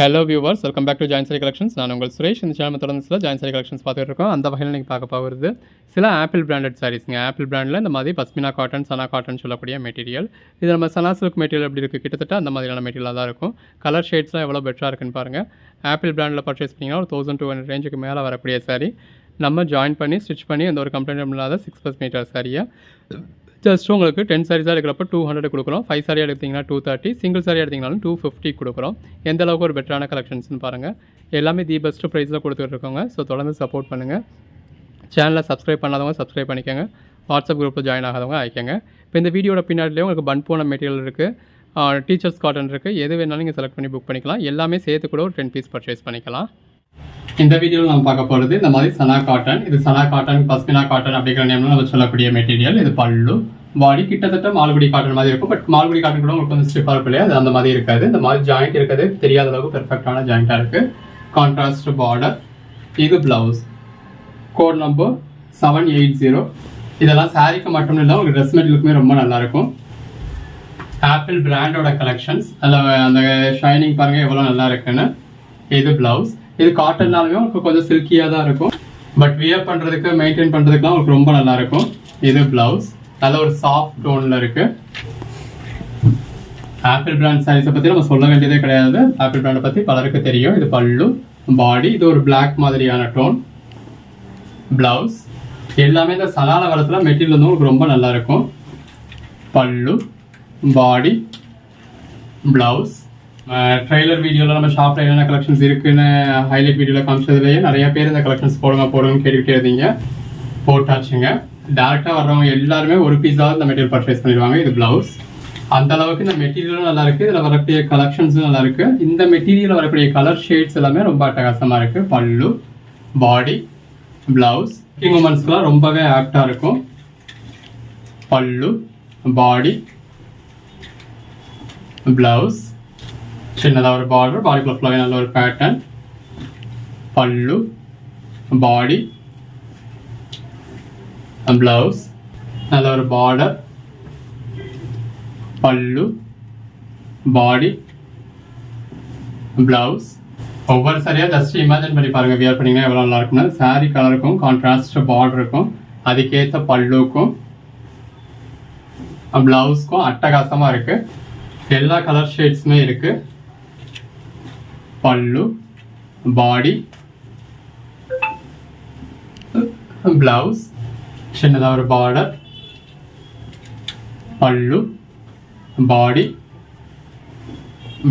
Hello viewers, welcome back to join sari collections. நான் உங்கள் சுரேஷ். இந்த சேனல் தொடர்ந்து சில ஜாயின் சாரி கலெக்ஷன்ஸ் பார்த்துட்டு இருக்கோம். அந்த வகையில் நீங்கள் பார்க்க போகிறது சில ஆப்பிள் பிராண்டட் சாரீஸ்ங்க. ஆப்பிள் பிராண்டில் இந்த மாதிரி பஸ்மினா காட்டன், சனா காட்டன் சொல்லக்கூடிய மெட்டீரியல். இது நம்ம சனா சில்க் மெட்டீரியல் எப்படி இருக்குது, கிட்டத்தட்ட அந்த மாதிரியான மெட்டீரியலாக தான் இருக்கும். கலர் ஷேட்ஸ்லாம் எவ்வளோ பெட்டராக இருக்குன்னு பாருங்கள். ஆப்பிள் பிராண்டில் பர்ச்சேஸ் பண்ணிங்கன்னா ஒரு 1200 ரேஞ்சுக்கு மேலே வரக்கூடிய சாரீ நம்ம ஜாயின் பண்ணி ஸ்டிச் பண்ணி எந்த ஒரு கம்ப்ளைண்ட்டும் இல்லாத 6+ மீட்டர் சாரியை ஜஸ்ட் உங்களுக்கு 10 சாரீஸாக எடுக்கிறப்ப 200 கொடுக்குறோம். 5 சாரி எடுத்திங்கன்னா 230, சிங்கிள் சாரி எடுத்திங்கனாலும் 250 கொடுக்குறோம். எந்த அளவுக்கு ஒரு பெட்டரான கலெக்ஷன்ஸ்னு பாருங்கள். எல்லாமே தி பெஸ்ட் ப்ரைஸில் கொடுத்துட்டு இருக்கோங்க. ஸோ தொடர்ந்து சப்போர்ட் பண்ணுங்கள். சேனலை சப்ஸ்கிரைப் பண்ணாதவங்க சப்ஸ்கிரைப் பண்ணிக்கோங்க. வாட்ஸ்அப் குரூப்பில் ஜாயின் ஆகாதவங்க ஆகிக்கோங்க. இப்போ இந்த வீடியோட பின்னாடிலேயே உங்களுக்கு பன் போன மெட்டீரியல் இருக்குது, டீச்சர்ஸ் காட்டன் இருக்குது. எது வேணாலும் நீங்கள் செலக்ட் பண்ணி புக் பண்ணிக்கலாம். எல்லாமே சேர்த்து கூட ஒரு 10 பீஸ் பர்ச்சேஸ் பண்ணிக்கலாம். இந்த வீடியோவில் நம்ம பார்க்க போகிறது இந்த மாதிரி சனா காட்டன். இது சனா காட்டன், பஸ்மினா காட்டன் அப்படிங்கிற நேம்ல நம்ம சொல்லக்கூடிய மெட்டீரியல். இது பல்லு, பாடி கிட்டத்தட்ட மால்குடி காட்டன் மாதிரி இருக்கும். பட் மால்குடி காட்டன் கூட உங்களுக்கு வந்து ஸ்டிஃபாக இருக்கும் இல்லையா, அது அந்த மாதிரி இருக்காது. இந்த மாதிரி ஜாயிண்ட் இருக்கிறது தெரியாத அளவுக்கு பெர்ஃபெக்டான ஜாயிண்டாக இருக்குது. Contrast border. இது பிளவுஸ். Code number 780. இதெல்லாம் சாரிக்கு மட்டும் இல்லை, உங்களுக்கு ட்ரெஸ் மெட்டீரியலுக்குமே ரொம்ப நல்லாயிருக்கும். ஆப்பிள் பிராண்டோட கலெக்ஷன்ஸ். அதில் அந்த ஷைனிங் பாருங்கள் எவ்வளோ நல்லா இருக்குன்னு. இது பிளவுஸ். இது காட்டன்னாலுமே உங்களுக்கு கொஞ்சம் சில்கியாக தான் இருக்கும். பட் வியர் பண்ணுறதுக்கு, மெயின்டைன் பண்ணுறதுக்குலாம் உங்களுக்கு ரொம்ப நல்லா இருக்கும். இது பிளவுஸ். நல்ல ஒரு சாஃப்ட் டோனில் இருக்குது. ஆப்பிள் பிராண்ட் சாரீஸை பற்றி நம்ம சொல்ல வேண்டியதே கிடையாது. ஆப்பிள் பிராண்டை பற்றி பலருக்கு தெரியும். இது பல்லு, பாடி. இது ஒரு பிளாக் மாதிரியான டோன். பிளவுஸ். எல்லாமே இந்த சலான வரத்தில் மெட்டீரியல் வந்து உங்களுக்கு ரொம்ப நல்லா இருக்கும். பல்லு, பாடி, பிளவுஸ். ட்ரெய்லர் வீடியோவில் நம்ம ஷாப்பில் என்னென்ன கலெக்ஷன்ஸ் இருக்குன்னு ஹைலைட் வீடியோவில் காமிச்சதுலேயே நிறைய பேர் இந்த கலெக்ஷன்ஸ் போடுங்கன்னு கேட்டுக்கிட்டே இருந்தீங்க. போட்டாச்சுங்க. டேரெக்டாக வர்றவங்க எல்லாருமே ஒரு பீஸாவது இந்த மெட்டீரியல் பர்ச்சேஸ் பண்ணிடுவாங்க. இது பிளவுஸ். அந்த அளவுக்கு இந்த மெட்டீரியலும் நல்லா இருக்குது. இதில் வரக்கூடிய கலெக்ஷன்ஸும் நல்லா இருக்குது. இந்த மெட்டீரியலில் வரக்கூடிய கலர் ஷேட்ஸ் எல்லாமே ரொம்ப அட்டகாசமாக இருக்குது. பல்லு, பாடி, பிளவுஸ். ஒர்க்கிங் உமன்ஸ்க்குலாம் ரொம்பவே ஆப்டாக இருக்கும். பல்லு, பாடி, பிளவுஸ். சின்னதாக ஒரு பார்டர், பாடிக்குள்ள ஃபுல்லாகவே நல்ல ஒரு பேட்டர்ன். பல்லு, பாடி, பிளவுஸ். நல்ல ஒரு பார்டர், பல்லு, பாடி, பிளவுஸ். ஒவ்வொரு சரியாக ஜஸ்ட் இமேஜின் பண்ணி பாருங்க, வியர் பண்ணிங்கன்னா எவ்வளோ நல்லா இருக்கும்னா. சாரீ கலருக்கும் கான்ட்ராஸ்ட் பார்டர் இருக்கும், அதுக்கேற்ற பல்லுக்கும் பிளவுஸ்க்கும் அட்டகாசமாக இருக்குது. எல்லா கலர் ஷேட்ஸுமே இருக்குது. பல்லு, பாடி, பிளவுஸ். சின்னதாக ஒரு border, pallu, body,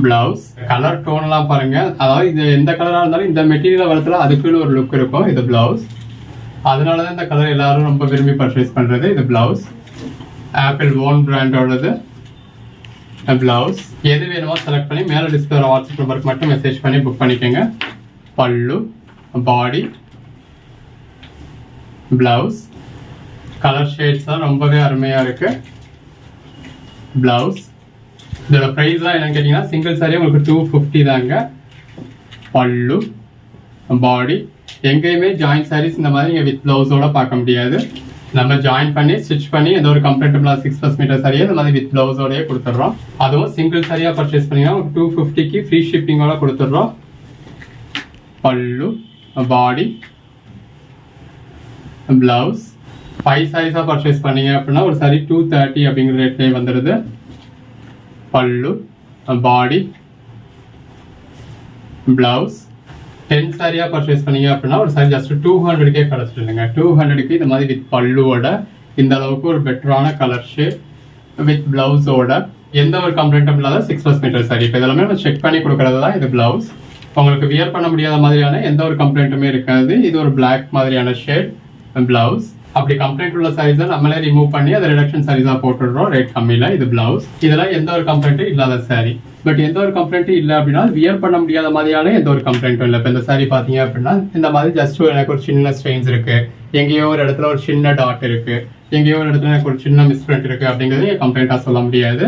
blouse. Colour டோன்லாம் பாருங்க. அதாவது இது எந்த கலராக இருந்தாலும் இந்த மெட்டீரியல் வரத்துல அதுக்குன்னு ஒரு லுக் இருக்கும். இது பிளவுஸ். அதனால தான் இந்த கலர் எல்லாரும் ரொம்ப விரும்பி பர்ச்சேஸ் பண்ணுறது. இது பிளவுஸ். ஆப்பிள் ஓன் பிராண்டோடது பிளவுஸ். எது வேணுமோ செலக்ட் பண்ணி மேலே டிஸ்பிளே வாட்ஸ்அப் நம்பருக்கு மட்டும் மெசேஜ் பண்ணி புக் பண்ணிக்கோங்க. பல்லு, பாடி, பிளவுஸ். கலர் ஷேட்ஸ் தான் ரொம்பவே அருமையாக இருக்குது. பிளவுஸ். இதோட ப்ரைஸ்லாம் என்னன்னு கேட்டிங்கன்னா, சிங்கிள் சாரியே உங்களுக்கு 250 தாங்க. பல்லு, பாடி. எங்கேயுமே ஜாயின் சாரீஸ் இந்த மாதிரி நீங்கள் வித் ப்ளவுஸோட பார்க்க முடியாது. நம்ம ஜாயின் பண்ணி ஸ்டிச் பண்ணி எந்த ஒரு கம்ஃபர்டபுளாக 6+ மீட்டர் சாரியை இந்த மாதிரி வித் ப்ளவுஸோடய கொடுத்துட்றோம். அதுவும் சிங்கிள் சாரியாக பர்ச்சேஸ் பண்ணிங்கன்னா 250க்கு ஃப்ரீ ஷிப்பிங்கோட கொடுத்துட்றோம். பல்லு, பாடி, பிளவுஸ். 5 சாரீஸாக பர்ச்சேஸ் பண்ணீங்க அப்படின்னா ஒரு சாரி 230 அப்படிங்கிற ரேட்லேயே வந்துடுது. பல்லு, பாடி, பிளவுஸ். 10 சாரியாக பர்ச்சேஸ் பண்ணீங்க அப்படின்னா ஒரு சாரி ஜஸ்ட் 200க்கே கிடச்சிடுங்க. 200க்கு இந்த மாதிரி வித் பல்லுவோட இந்த அளவுக்கு ஒரு பெட்டரான கலர் ஷேட் வித் பிளவுஸோட எந்த ஒரு கம்ப்ளைண்ட்டும் இல்லாத 6+ மீட்டர் சாரி. இப்போ இதெல்லாமே நம்ம செக் பண்ணி கொடுக்கறது தான் இது பிளவுஸ். உங்களுக்கு வியர் பண்ண முடியாத மாதிரியான எந்த ஒரு கம்ப்ளைண்ட்டுமே இருக்காது. இது ஒரு பிளாக் மாதிரியான ஷேட் பிளவுஸ். அப்படி கம்ப்ளைண்ட் உள்ள சாரீஸை நம்மளே ரிமூவ் பண்ணி அதை ரிடக்ஷன் சாரீஸாக போட்டுடுறோம் ரேட் கம்மியில். இது பிளவுஸ். இதெல்லாம் எந்த ஒரு கம்ப்ளைண்ட்டும் இல்லாத சாரி. பட் எந்த ஒரு கம்ப்ளைண்ட்டும் இல்லை அப்படின்னா வியர் பண்ண முடியாத மாதிரியான எந்த ஒரு கம்ப்ளைண்ட்டும் இல்லை. இப்போ இந்த சாரி பார்த்தீங்க அப்படின்னா இந்த மாதிரி ஜஸ்ட் எனக்கு ஒரு சின்ன ஸ்ட்ரெயின்ஸ் இருக்குது, எங்கேயோ ஒரு இடத்துல ஒரு சின்ன டாட் இருக்குது, எங்கேயோ ஒரு இடத்துல எனக்கு ஒரு சின்ன மிஸ்பிரிண்ட் இருக்குது அப்படிங்கிறது கம்ப்ளைண்ட்டாக சொல்ல முடியாது.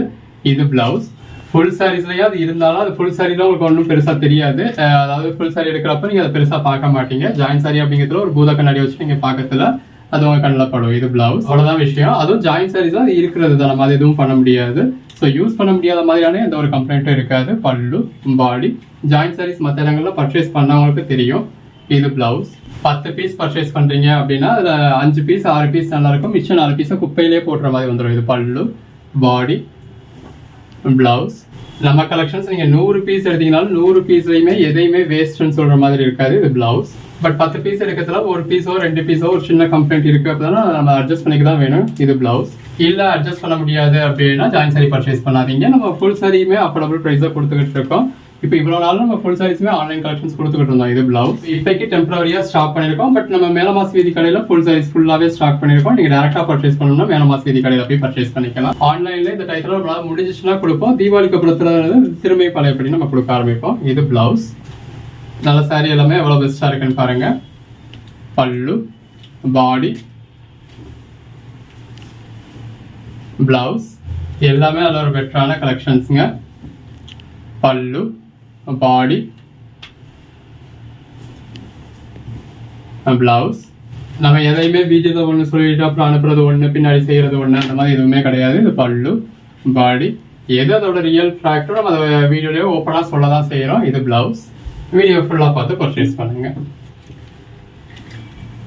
இது பிளவுஸ். ஃபுல் சாரீஸ்லேயே அது இருந்தாலும் அது ஃபுல் சாரியில் உங்களுக்கு ஒன்றும் பெருசாக தெரியாது. அதாவது ஃபுல் சாரி எடுக்கிறப்ப நீங்கள் அதை பெருசாக பார்க்க மாட்டீங்க. ஜாயின் சாரி அப்படிங்கிறதுல ஒரு பூத கண்ணாடி வச்சு நீங்கள் பார்க்கறதுல அது உங்க கண்ணில் படும். இது பிளவுஸ். அவ்வளோதான் விஷயம். அதுவும் ஜாயின் சாரீஸ் தான் இருக்கிறது தான், நம்ம அது எதுவும் பண்ண முடியாது. ஸோ யூஸ் பண்ண முடியாத மாதிரியான எந்த ஒரு கம்ப்ளைண்ட்டும் இருக்காது. பல்லு, பாடி, ஜாயின்ட் சாரீஸ் மற்ற இடங்களில் பர்ச்சேஸ் பண்ணவங்களுக்கு தெரியும். இது பிளவுஸ். 10 பீஸ் பர்ச்சேஸ் பண்ணுறீங்க அப்படின்னா அதில் 5 பீஸ் 6 பீஸ் நல்லாயிருக்கும், மிச்சம் 4 பீஸை குப்பையிலே போடுற மாதிரி வந்துடும். இது பல்லு, பாடி, பிளவுஸ். நம்ம கலெக்ஷன்ஸ் நீங்கள் 100 பீஸ் எடுத்தீங்கனாலும் 100 பீஸ்லையுமே எதையுமே வேஸ்ட்னு சொல்கிற மாதிரி இருக்காது. இது பிளவுஸ். பட் 10 பீஸ் எடுக்கிறதுல ஒரு பீஸோ 2 பீஸோ ஒரு சின்ன கம்ப்ளைண்ட் இருக்குது அப்படின்னா நம்ம அட்ஜஸ்ட் பண்ணிக்க தான் வேணும். இது பிளவுஸ். இல்லை அட்ஜஸ்ட் பண்ண முடியாது அப்படின்னா ஜாயின் சாரி பர்ச்சேஸ் பண்ணாதீங்க. நம்ம ஃபுல் சாரியுமே அஃபோர்டபுள் ப்ரைஸாக கொடுத்துக்கிட்டு இருக்கோம். இப்போ இவ்வளோ நாளும் நம்ம ஃபுல் சாரீஸுமே ஆன்லைன் கலெக்ஷன்ஸ் கொடுத்துக்கிட்டு இருந்தோம். இது பிளவுஸ். இப்போக்கி டெம்பரரியாக ஸ்டாக் பண்ணியிருக்கோம். பட் நம்ம மேலமாஸ் வீதி கடையில் ஃபுல் சாரீஸ் ஃபுல்லாகவே ஸ்டாக் பண்ணியிருக்கோம். நீங்கள் டேரெக்டாக பர்ச்சேஸ் பண்ணணும்னா மேலமாஸ் வீதி கடையில் போய் பர்ச்சேஸ் பண்ணிக்கலாம். ஆன்லைனில் இந்த டைத்தில் நம்மளால் முடிஞ்சிச்சுன்னா கொடுப்போம். தீபாவளிக்கு அப்புறத்தில் திரும்பி பழையபடி நம்ம கொடுக்க ஆரம்பிப்போம். இது பிளவுஸ். நல்ல சாரீ எல்லாமே எவ்வளோ பெஸ்ட்டாக இருக்குன்னு பாருங்கள். பல்லு, பாடி, பிளவுஸ் எல்லாமே நல்ல ஒரு பெட்டரான கலெக்ஷன்ஸுங்க. பல்லு, பாடி, பிளவுஸ். நம்ம எதையுமே வீடியோவில் ஒன்று சொல்லிட்டு அப்புறம் அனுப்புறது ஒன்று பின்னாடி செய்கிறது ஒன்று அந்த மாதிரி எதுவுமே கிடையாது. இது பல்லு, பாடி, எது அதோட ரியல் ஃபேக்டர் நம்ம அதை வீடியோலேயே ஓப்பனாக சொல்ல தான் செய்கிறோம். இது பிளவுஸ். வீடியோ ஃபுல்லாக பார்த்து பர்ச்சேஸ் பண்ணுங்கள்.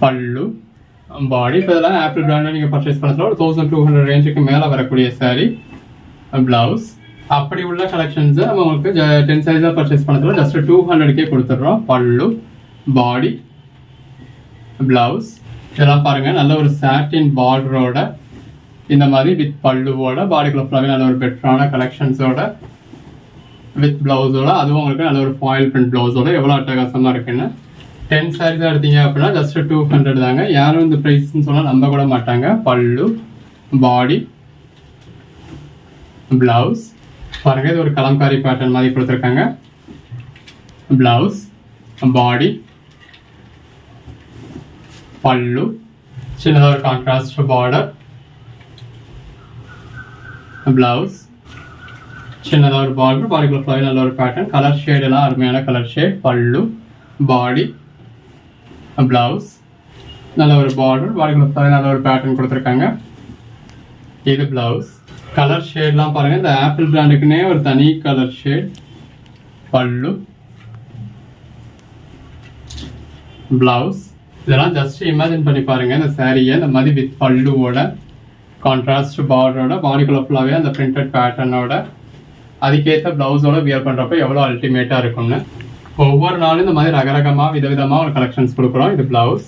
பல்லு, பாடி. இப்போ இதெல்லாம் ஆப்பிள் பிராண்டில் நீங்கள் பர்ச்சேஸ் பண்ணுறதுல ஒரு 1200 ரேஞ்சுக்கு மேலே வரக்கூடிய சாரீ. பிளவுஸ். அப்படி உள்ள கலெக்ஷன்ஸை நம்ம உங்களுக்கு 10 சாரீஸாக பர்ச்சேஸ் பண்ணுறதுல ஜஸ்ட் 200க்கே கொடுத்துட்றோம். பல்லு, பாடி, பிளவுஸ். இதெல்லாம் பாருங்கள் நல்ல ஒரு சாட்டின் பார்டரோட இந்த மாதிரி வித் பல்லுவோட பாடிக்குள்ள ஃபுல்லாகவே நல்ல ஒரு பெட்டரான கலெக்ஷன்ஸோட வித் பிளவுஸோட அதுவும் உங்களுக்கு நல்ல ஒரு ஃபாயில் பிரிண்ட் பிளவுஸோட எவ்வளோ அட்டகாசமாக இருக்குன்னு 10 சாரீஸாக எடுத்தீங்க அப்படின்னா ஜஸ்ட் 200 தாங்க. யாரும் இந்த ப்ரைஸ்ன்னு சொன்னால் நம்ப கூட மாட்டாங்க. பல்லு, பாடி, பிளவுஸ். பாருங்க இது ஒரு கலம்காரி பேட்டர்ன் மாதிரி கொடுத்துருக்காங்க. பிளவுஸ், பாடி, பல்லு, சின்னதாக ஒரு கான்ட்ராஸ்ட் பார்டர், பிளவுஸ், சின்னதாக ஒரு பார்டர், பாடிக்குள்ள ஃபுல்லாகவே நல்ல ஒரு பேட்டர்ன். கலர் ஷேட் எல்லாம் அருமையான கலர் ஷேட். பல்லு, பாடி, பிளவுஸ், நல்ல ஒரு பார்டர், பாடிக்குள்ள ஃபுல்லாகவே நல்ல ஒரு பேட்டர்ன் கொடுத்துருக்காங்க. இது பிளவுஸ். கலர் ஷேட்லாம் பாருங்கள். இந்த ஆப்பிள் பிராண்டுக்குன்னே ஒரு தனி கலர் ஷேட். பல்லு, பிளவுஸ். இதெல்லாம் ஜஸ்ட் இமேஜின் பண்ணி பாருங்கள். இந்த சாரியை இந்த மாதிரி வித் பல்லுவோட கான்ட்ராஸ்ட் பார்டரோட பாடிக்குள்ள ஃபுல்லாகவே அந்த பிரிண்டட் பேட்டர்னோட அதுக்கேற்ற ப்ளவுஸோட வியர் பண்ணுறப்ப எவ்வளோ அல்டிமேட்டாக இருக்கும்னு ஒவ்வொரு நாளும் இந்த மாதிரி ரகரகமாக விதவிதமாக ஒரு கலெக்ஷன்ஸ் கொடுக்குறோம். இது பிளவுஸ்.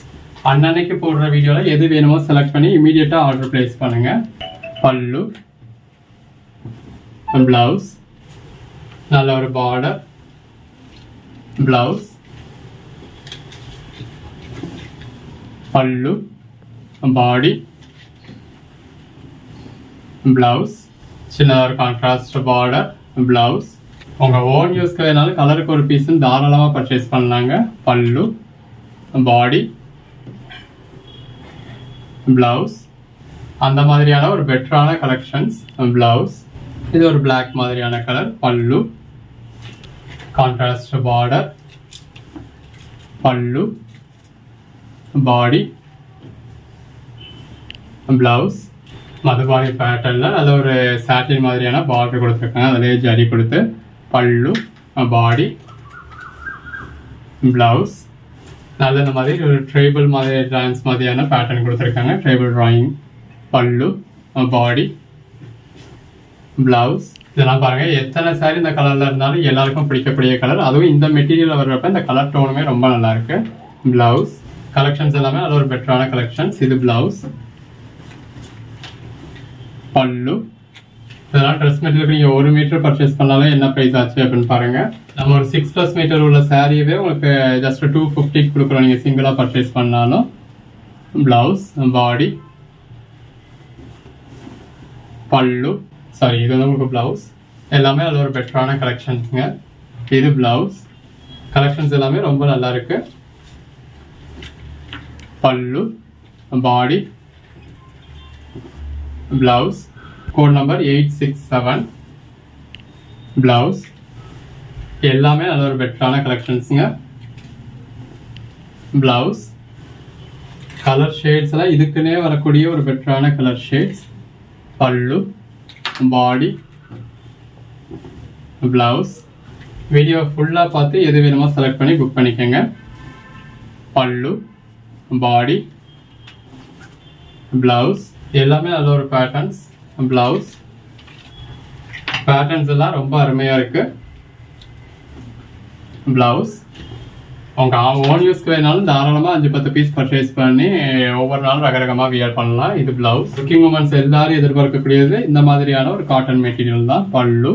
அன்னன்னைக்கு போடுற வீடியோவில் எது வேணுமோ செலக்ட் பண்ணி இமீடியட்டாக ஆர்டர் ப்ளேஸ் பண்ணுங்கள். பல்லு, பிளவுஸ், நல்ல ஒரு பார்டர், பிளவுஸ், பல்லு, பாடி, பிளவுஸ், சின்னதாக ஒரு கான்ட்ராஸ்ட் பார்டர், பிளவுஸ். உங்கள் ஓன் யூஸ்க்கு வேணாலும் கலருக்கு ஒரு பீஸுன்னு தாராளமாக பர்ச்சேஸ் பண்ணலாங்க. பல்லு, பாடி, பிளவுஸ். அந்த மாதிரியான ஒரு பெட்டரான கலெக்ஷன்ஸ். பிளவுஸ். இது ஒரு பிளாக் மாதிரியான கலர். பல்லு, contrast border, pallu, body, blouse. Madhubani பேட்டர்னில் நல்ல ஒரு சாட்டின் மாதிரியான பார்டர் கொடுத்துருக்காங்க. அதிலே ஜரி கொடுத்து பல்லு, பாடி, பிளவுஸ். நல்ல இந்த மாதிரி ஒரு ட்ரைபிள் மாதிரி ட்ராயிங்ஸ் மாதிரியான பேட்டர்ன் கொடுத்துருக்காங்க. Tribal drawing. பல்லு, பாடி, பிளவுஸ். இதெல்லாம் பாருங்கள் எத்தனை சாரி இந்த கலரில் இருந்தாலும் எல்லாருக்கும் பிடிக்கக்கூடிய கலர். அதுவும் இந்த மெட்டீரியலில் வர்றப்ப இந்த கலர் டோனுமே ரொம்ப நல்லாயிருக்கு. பிளவுஸ். கலெக்ஷன்ஸ் எல்லாமே நல்ல ஒரு பெட்டரான கலெக்ஷன்ஸ். இது பிளவுஸ். பல்லு. இதெல்லாம் ட்ரெஸ் மெட்டீரியலுக்கு நீங்கள் 1 மீட்டர் பர்ச்சேஸ் பண்ணாலும் என்ன ப்ரைஸ் ஆச்சு அப்படின்னு பாருங்கள். நம்ம ஒரு 6+ மீட்டர் உள்ள சாரியவே உங்களுக்கு ஜஸ்ட் 250 கொடுக்குறோம் நீங்கள் சிங்கிளாக பர்ச்சேஸ் பண்ணாலும். பிளவுஸ், பாடி, பல்லு. சாரி இது வந்து உங்களுக்கு பிளவுஸ். எல்லாமே அதில் ஒரு பெட்டரான கலெக்ஷன்ஸுங்க. இது பிளவுஸ். கலெக்ஷன்ஸ் எல்லாமே ரொம்ப நல்லா இருக்கு. பல்லு, body, blouse. Code number 867. Blouse. எல்லாமே நல்ல ஒரு பெட்டரான கலெக்ஷன்ஸுங்க. பிளவுஸ். கலர் ஷேட்ஸ் எல்லாம் இதுக்குன்னே வரக்கூடிய ஒரு பெட்டரான கலர் ஷேட்ஸ். பல்லு, பாடி, ப்ளவுஸ். வீடியோ ஃபுல்லாக பார்த்து எது வேணுமோ செலக்ட் பண்ணி புக் பண்ணிக்கோங்க. பல்லு, பாடி, ப்ளவுஸ் எல்லாமே நல்ல ஒரு பேட்டர்ன்ஸ். ப்ளவுஸ் பேட்டர்ன்ஸ் எல்லாம் ரொம்ப அருமையாக இருக்குது. ப்ளவுஸ் அவங்க ஓன் யூஸ்க்கு வேணாலும் தாராளமாக 5-10 பீஸ் பர்ச்சேஸ் பண்ணி ஒவ்வொரு நாளும் ரகரகமாக வியர் பண்ணலாம். இது ப்ளவுஸ். ஒர்க்கிங் உமன்ஸ் எல்லாரும் எதிர்பார்க்கக்கூடியது இந்த மாதிரியான ஒரு காட்டன் மெட்டீரியல் தான். பல்லு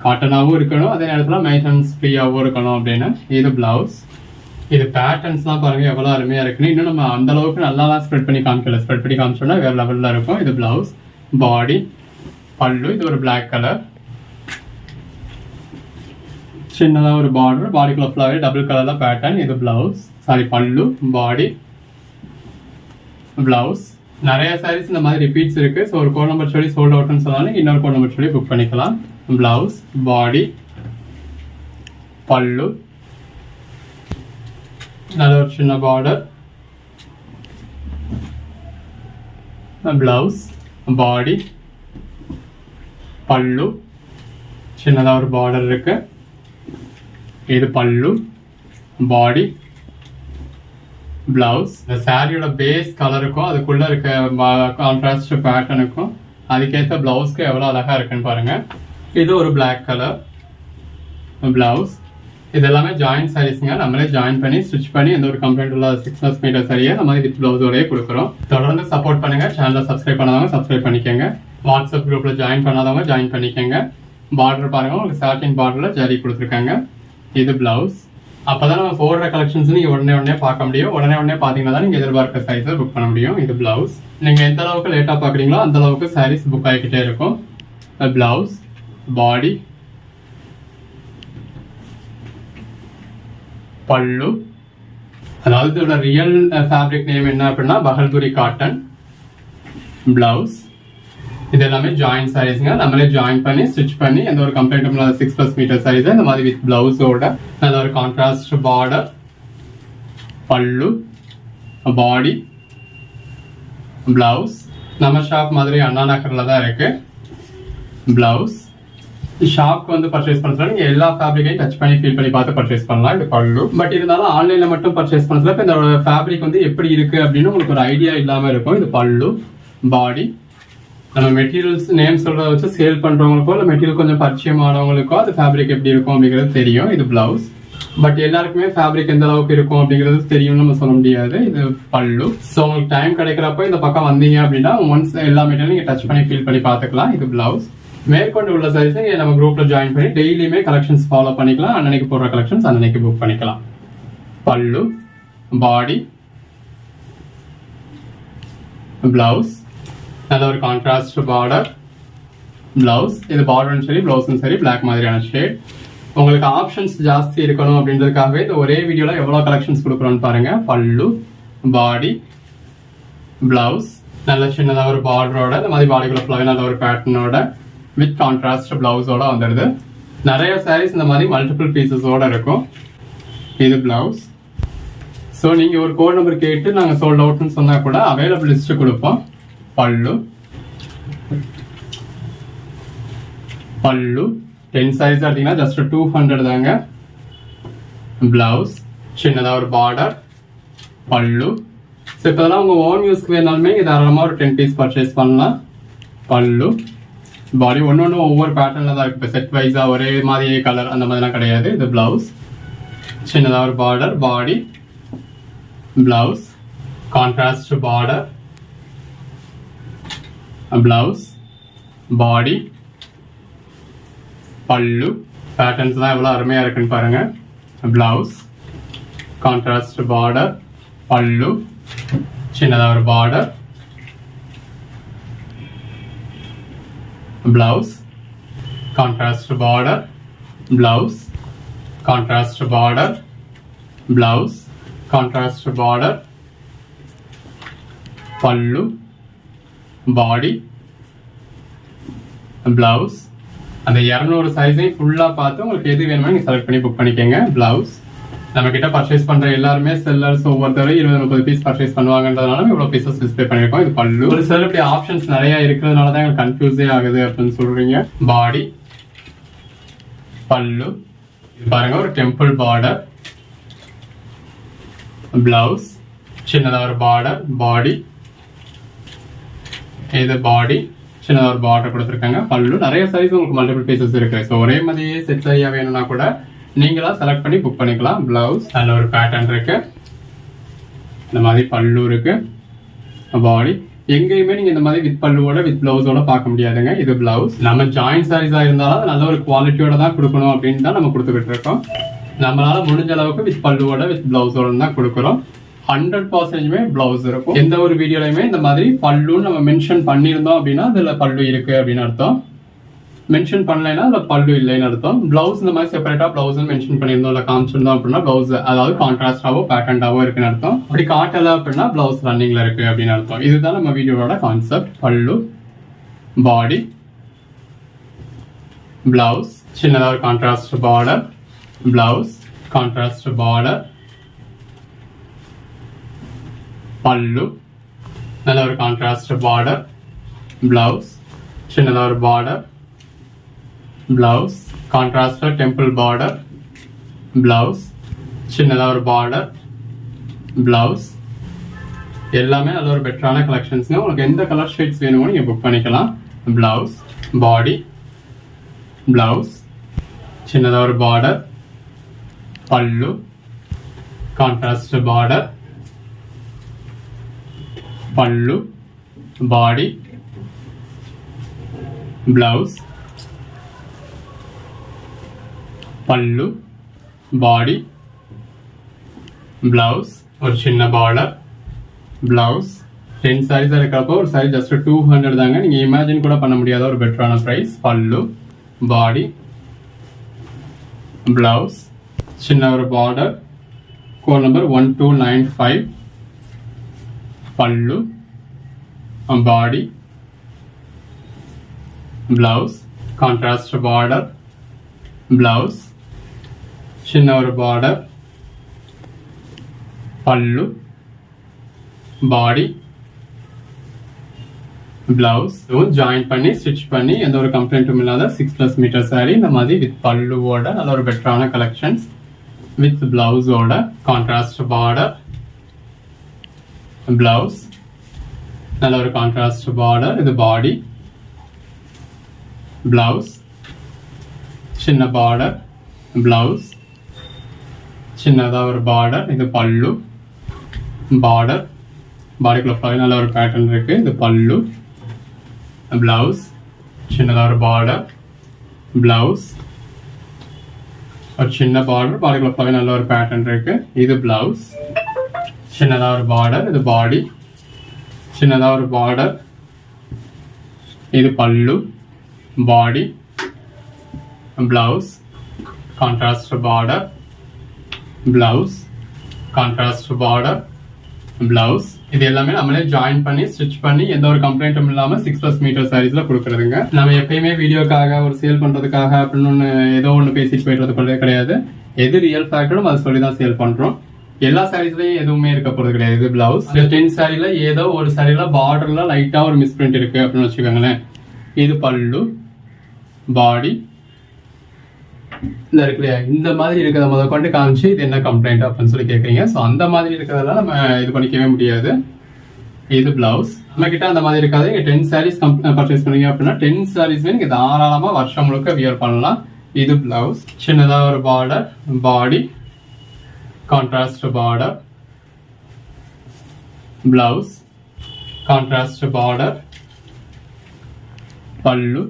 காட்டனாகவும் இருக்கணும், அதே நேரத்தில் மெயின்டெனன்ஸ் ஃப்ரீயாகவும் இருக்கணும் அப்படின்னு. இது ப்ளவுஸ். இது பேட்டர்ன்ஸ்லாம் பாருங்கள் எவ்வளோ அருமையாக இருக்குன்னு. இன்னும் நம்ம அந்த அளவுக்கு நல்லாலாம் ஸ்ப்ரெட் பண்ணி காமிக்கல. ஸ்ப்ரெட் பண்ணி காமிச்சோன்னா வேறு லெவலில் இருக்கும். இது ப்ளவுஸ். பாடி, பல்லு. இது ஒரு பிளாக் கலர், சின்னதாக ஒரு பார்டர், பாடிக்குள்ள ஃபுல்லாகவே டபுள் கலரில் பேட்டர்ன். இது ப்ளவுஸ், பல்லு, பாடி, ப்ளவுஸ். நிறைய சாரீஸ் இந்த மாதிரி ரிப்பீட்ஸ் இருக்குது. ஸோ ஒரு கோட் நம்பர் சொல்லி சோல்ட் அவுட்னு சொன்னாலும் இன்னொரு கோட் நம்பர் சொல்லி புக் பண்ணிக்கலாம். ப்ளவுஸ், பாடி, பல்லு, நல்ல ஒரு சின்ன பார்டர், ப்ளவுஸ், பாடி, பல்லு, சின்னதாக ஒரு பார்டர் இருக்கு. இது பல்லு, பாடி, ப்ளவுஸ். இந்த சாரியோட பேஸ் கலருக்கும் அதுக்குள்ள இருக்க கான்ட்ராஸ்ட் பேட்டர்னுக்கும் அதுக்கேற்ற ப்ளவுஸ்க்கு எவ்வளோ அழகாக இருக்குன்னு பாருங்க. இது ஒரு பிளாக் கலர் ப்ளவுஸ். இது எல்லாமே ஜாயின் சாரீஸ்ங்க. நம்மளே ஜாயின் பண்ணி ஸ்டிச் பண்ணி எந்த ஒரு கம்ப்ளைண்ட் உள்ள 6 மீட்டர் சரியை நம்ம வித் ப்ளவுஸோடய கொடுக்குறோம். தொடர்ந்து சப்போர்ட் பண்ணுங்க. சேனலை சப்ஸ்கிரைப் பண்ணாதவங்க சப்ஸ்கிரைப் பண்ணிக்கோங்க. வாட்ஸ்அப் குரூப்பில் ஜாயின் பண்ணாதவங்க ஜாயின் பண்ணிக்கோங்க. பார்டர் பாருங்க, உங்களுக்கு சாட்டின் பார்டரில் ஜரி கொடுத்துருக்காங்க. இது ப்ளவுஸ். அப்போதான் நம்ம போடுற கலெக்ஷன்ஸ் நீங்கள் உடனே பார்க்க முடியும். உடனே பார்த்தீங்கன்னா தான் நீங்கள் எதிர்பார்க்க சாரீஸை புக் பண்ண முடியும். இது ப்ளவுஸ். நீங்கள் எந்த அளவுக்கு லேட்டாக பார்க்குறீங்களோ அந்த அளவுக்கு சாரீஸ் புக் ஆகிக்கிட்டே இருக்கும். ப்ளவுஸ், பாடி, பல்லு. அதாவது இதோட ரியல் ஃபேப்ரிக் நேம் என்ன அப்படின்னா பஹல்புரி காட்டன். ப்ளவுஸ். இது எல்லாமே ஜாயின் சாரீஸ்ங்க. நம்மளே ஜாயின் பண்ணி ஸ்டிச் பண்ணி எந்த ஒரு கம்ப்ளைண்ட்டும் இல்லாத 6+ மீட்டர் சாரீஸ் இந்த மாதிரி வித் பிளவுஸோட நல்ல ஒரு contrast border, pallu, body, blouse. நம்ம ஷாப் மாதிரி அண்ணா நகர்ல தான் இருக்கு. பிளவுஸ். ஷாப்க்கு வந்து பர்ச்சேஸ் பண்ணுறதுல நீங்கள் எல்லா ஃபேப்ரிக்கையும் டச் பண்ணி ஃபீல் பண்ணி பார்த்து பர்ச்சேஸ் பண்ணலாம். இது பல்லு. பட் இருந்தாலும் ஆன்லைனில் மட்டும் பர்ச்சேஸ் பண்ணுறதுல இப்போ இந்த ஃபேப்ரிக் வந்து எப்படி இருக்குது அப்படின்னு உங்களுக்கு ஒரு ஐடியா இல்லாமல் இருக்கும். இது பல்லு, பாடி. நம்ம மெட்டீரியல்ஸ் நேம் சொல்கிறத வச்சு சேல் பண்ணுறவங்களுக்கோ இல்லை மெட்டீரியல் கொஞ்சம் பரிச்சயமானவங்களுக்கோ அது ஃபேப்ரிக் எப்படி இருக்கும் அப்படிங்கிறது தெரியும். இது ப்ளவுஸ். பட் எல்லாருக்குமே ஃபேப்ரிக் எந்த அளவுக்கு இருக்கும் அப்படிங்கிறது தெரியும்னு நம்ம சொல்ல முடியாது. இது பல்லு. ஸோ உங்களுக்கு டைம் கிடைக்கிறப்போ இந்த பக்கம் வந்தீங்க அப்படின்னா ஒன்ஸ் எல்லா மெட்டீரியலும் நீங்கள் டச் பண்ணி ஃபீல் பண்ணி பார்த்துக்கலாம். இது ப்ளவுஸ். மேற்கொண்டு உள்ள சாரீஸை நம்ம குரூப்ல ஜாயின் பண்ணி டெய்லியுமே கலெக்ஷன்ஸ் ஃபாலோ பண்ணிக்கலாம். அன்னைக்கு போடுற கலெக்ஷன்ஸ் அன்னைக்கு புக் பண்ணிக்கலாம். பல்லு, பாடி, பிளவுஸ். நல்ல ஒரு கான்ட்ராஸ்ட் பார்டர், பிளவுஸ். இது பார்டரும் சரி பிளவுஸும் சரி பிளாக் மாதிரியான ஷேட். உங்களுக்கு ஆப்ஷன்ஸ் ஜாஸ்தி இருக்கணும் அப்படின்றதுக்காகவே இந்த ஒரே வீடியோல எவ்வளவு கலெக்ஷன்ஸ் கொடுக்குறோம்னு பாருங்க. பல்லு, பாடி, பிளவுஸ். நல்ல சின்னதாக ஒரு பார்டரோட இந்த மாதிரி பாடிக்குள்ள ஃபுல்லாகவே நல்ல ஒரு பேட்டர்னோட வித் கான்ட்ராஸ்ட் பிளவுஸோட வந்துடுது. நிறைய சாரீஸ் இந்த மாதிரி மல்டிபிள் பீசஸோட இருக்கும். இது பிளவுஸ். ஸோ நீங்கள் ஒரு கோட் நம்பர் கேட்டு நாங்கள் சோல்ட் அவுட்னு சொன்னால் கூட அவைலபிள் லிஸ்ட்டு கொடுப்போம். பல்லு, பல்லு 10 சாரீஸ் எடுத்தீங்கன்னா ஜஸ்ட் 200 தாங்க. பிளவுஸ். சின்னதாக ஒரு பார்டர், பல்லு. ஸோ இப்போ இதெல்லாம் உங்கள் ஓன் யூஸ்க்கு வேணாலுமே தாராளமாக ஒரு 10 பீஸ் பர்ச்சேஸ் பண்ணலாம். பல்லு, பாடி. ஒன்று ஒவ்வொரு பேட்டர்னில் தான் இருக்குது. செட் வைஸாக ஒரே மாதிரி கலர் அந்த மாதிரிலாம் கிடையாது. இது பிளவுஸ். சின்னதாக ஒரு பார்டர், பாடி, பிளவுஸ். கான்ட்ராஸ்ட் பார்டர், பிளவுஸ், பாடி, பல்லு. பேட்டர்ன்ஸ் தான் எவ்வளோ அருமையாக இருக்குன்னு பாருங்க. பிளவுஸ், கான்ட்ராஸ்ட் பார்டர், பல்லு, சின்னதாக ஒரு border, blouse, contrast border, blouse, contrast border, blouse, contrast border, pallu, body, blouse. அந்த 200 சைஸையும் ஃபுல்லாக பார்த்து உங்களுக்கு எது வேணுமோ நீங்கள் செலக்ட் பண்ணி புக் பண்ணிக்கோங்க. பிளவுஸ். நம்ம கிட்ட பர்ச்சேஸ் பண்ற எல்லாருமே செல்லர்ஸ் ஒவ்வொருத்தரும் 20-30 பீஸ் பர்ச்சேஸ் பண்ணுவாங்கன்றதுனால இவ்வளவு பீசஸ் டிஸ்பிளே பண்ணிருக்கோம். இது பல்லு. ஒரு சில இப்படி ஆப்ஷன்ஸ் நிறைய இருக்கிறதுனால தான் எனக்கு கன்ஃபியூஸே ஆகுது அப்படின்னு சொல்றீங்க. பாடி, பல்லு. இது பாருங்க ஒரு டெம்பிள் பார்டர். பிளவுஸ் சின்னதா ஒரு பார்டர். பாடி இது பாடி சின்னதா ஒரு பார்டர் கொடுத்துருக்காங்க. பல்லு நிறைய சைஸ் உங்களுக்கு மல்டிபிள் பீசஸ் இருக்கு. ஸோ ஒரே மாதிரியே செட் சரியா வேணும்னா கூட நீங்களா செலக்ட் பண்ணி புக் பண்ணிக்கலாம். பிளவுஸ் நல்ல ஒரு பேட்டர்ன் இருக்கு. இந்த மாதிரி பல்லு இருக்கு. பாடி எங்கேயுமே நீங்க இந்த மாதிரி வித் பல்லுவோட வித் பிளவுஸோட பார்க்க முடியாதுங்க. இது பிளவுஸ். நம்ம ஜாயிண்ட் சாரீஸா இருந்தாலும் நல்ல ஒரு குவாலிட்டியோட தான் கொடுக்கணும் அப்படின்னு தான் நம்ம கொடுத்துக்கிட்டு இருக்கோம். நம்மளால முடிஞ்ச அளவுக்கு வித் பல்லுவோட வித் பிளவுஸோட தான் கொடுக்குறோம். 100% பிளவுஸ் இருக்கும். எந்த ஒரு வீடியோலையுமே இந்த மாதிரி பல்லுன்னு நம்ம மென்ஷன் பண்ணியிருந்தோம் அப்படின்னா அதுல பல்லு இருக்கு அப்படின்னு அர்த்தம். மென்ஷன் பண்ணலைன்னா அதுல பல்லு இல்லைன்னு அர்த்தம். பிளவுஸ் இந்த மாதிரி செப்பரேட்டா பிளவுஸ் மென்ஷன் பண்ணியிருந்தோம் இல்லை காமிச்சிருந்தோம் அப்படின்னா பிளவுஸ் அதாவது கான்ட்ராஸ்டாவோ பேட்டர்ன்டாவோ இருக்குன்னு அர்த்தம். அப்படி காட்டல அப்படின்னா பிளவுஸ் ரன்னிங்ல இருக்கு அப்படின்னு அர்த்தம். இதுதான் நம்ம வீடியோட கான்செப்ட். பல்லு, பாடி, பிளவுஸ் சின்னதா ஒரு contrast border. Blouse contrast border. பல்லு நல்ல ஒரு கான்ட்ராஸ்ட் பார்டர். பிளவுஸ் சின்னதா ஒரு border. Blouse contrast temple border. Blouse சின்னதா ஒரு பார்டர். பிளவுஸ் எல்லாமே நல்ல ஒரு பெட்டரான கலெக்ஷன்ஸ்ங்க. உங்களுக்கு எந்த கலர் ஷேட்ஸ் வேணுமோ நீங்க புக் பண்ணிக்கலாம். பிளவுஸ், பாடி, பிளவுஸ் சின்னதா ஒரு பார்டர். பல்லு contrast border. Pallu, body, blouse, பல்லு, பாடி, பிளவுஸ் ஒரு சின்ன பார்டர். பிளவுஸ் 10 சாரீஸ் இருக்கிறப்போ ஒரு சாரி ஜஸ்ட் 200 தாங்க. நீங்க இமேஜின் கூட பண்ண முடியாத ஒரு பெட்டரான பிரைஸ். பல்லு, பாடி, பிளவுஸ் சின்ன ஒரு border. Code number 1295. Pallu, body, blouse contrast border. Blouse சின்ன ஒரு border. Pallu, body, blouse join பண்ணி ஸ்டிச் பண்ணி எந்த ஒரு கம்ப்ளைண்ட்டும் இல்லாத 6+ மீட்டர் சாரி. இந்த மாதிரி வித் பல்லுவோட நல்ல ஒரு பெட்டரான கலெக்ஷன்ஸ். வித் பிளவுஸோட கான்ட்ராஸ்ட் பார்டர். பிளவுஸ் நல்ல ஒரு கான்ட்ராஸ்ட் பார்டர். இது பாடி. பிளவுஸ் சின்ன பார்டர். பிளவுஸ் சின்னதா ஒரு பார்டர். இது பல்லு. பார்டர் பாடிக்குள்ள நல்ல ஒரு பேட்டர்ன் இருக்கு. இது பல்லு. பிளவுஸ் சின்னதா ஒரு பார்டர். பிளவுஸ் ஒரு சின்ன பார்டர். பாடிக்குள்ள நல்ல ஒரு பேட்டர்ன் இருக்கு. இது பிளவுஸ் சின்னதா ஒரு பார்டர். இது பாடி சின்னதா ஒரு பார்டர். இது பல்லு, body, blouse contrast border. Blouse contrast border. Blouse இது எல்லாமே நம்மளே ஜாயின் பண்ணி ஸ்டிச் பண்ணி எந்த ஒரு கம்ப்ளைண்ட்டும் இல்லாம 6+ மீட்டர் சாரீஸ்ல கொடுக்கறதுங்க. நம்ம எப்பயுமே வீடியோக்காக ஒரு சேல் பண்றதுக்காக அப்படின்னு ஏதோ ஒன்று பேசிட்டு போயிட்டு கிடையாது. எது ரியல் ஃபேக்டரும் அதை சொல்லி தான் சேல் பண்றோம். எல்லா சாரீஸ்லயும் எதுவுமே இருக்க போறது கிடையாது. இது பிளவுஸ். 10 சாரில ஏதோ ஒரு சாரில பார்டர்ல லைட்டா ஒரு மிஸ்பிரிண்ட் இருக்கு அப்படின்னு வச்சுக்கோங்களேன். இது பல்லு, பாடி இருக்கு இல்லையா, இந்த மாதிரி இருக்கிறத முதல் கொண்டு காமிச்சு இது என்ன கம்ப்ளைண்ட் அப்படின்னு சொல்லி கேட்குறீங்க. ஸோ அந்த மாதிரி இருக்கிறதெல்லாம் நம்ம இது பண்ணிக்கவே முடியாது. இது பிளவுஸ். நம்ம கிட்ட அந்த மாதிரி இருக்காது. 10 சாரீஸ் பர்ச்சேஸ் பண்ணீங்க அப்படின்னா 10 சாரீஸ்மே நீங்க தாராளமா வருஷம் முழுக்க வியர் பண்ணலாம். இது பிளவுஸ் சின்னதா ஒரு border. Body contrast border. Blouse contrast border. Pallu,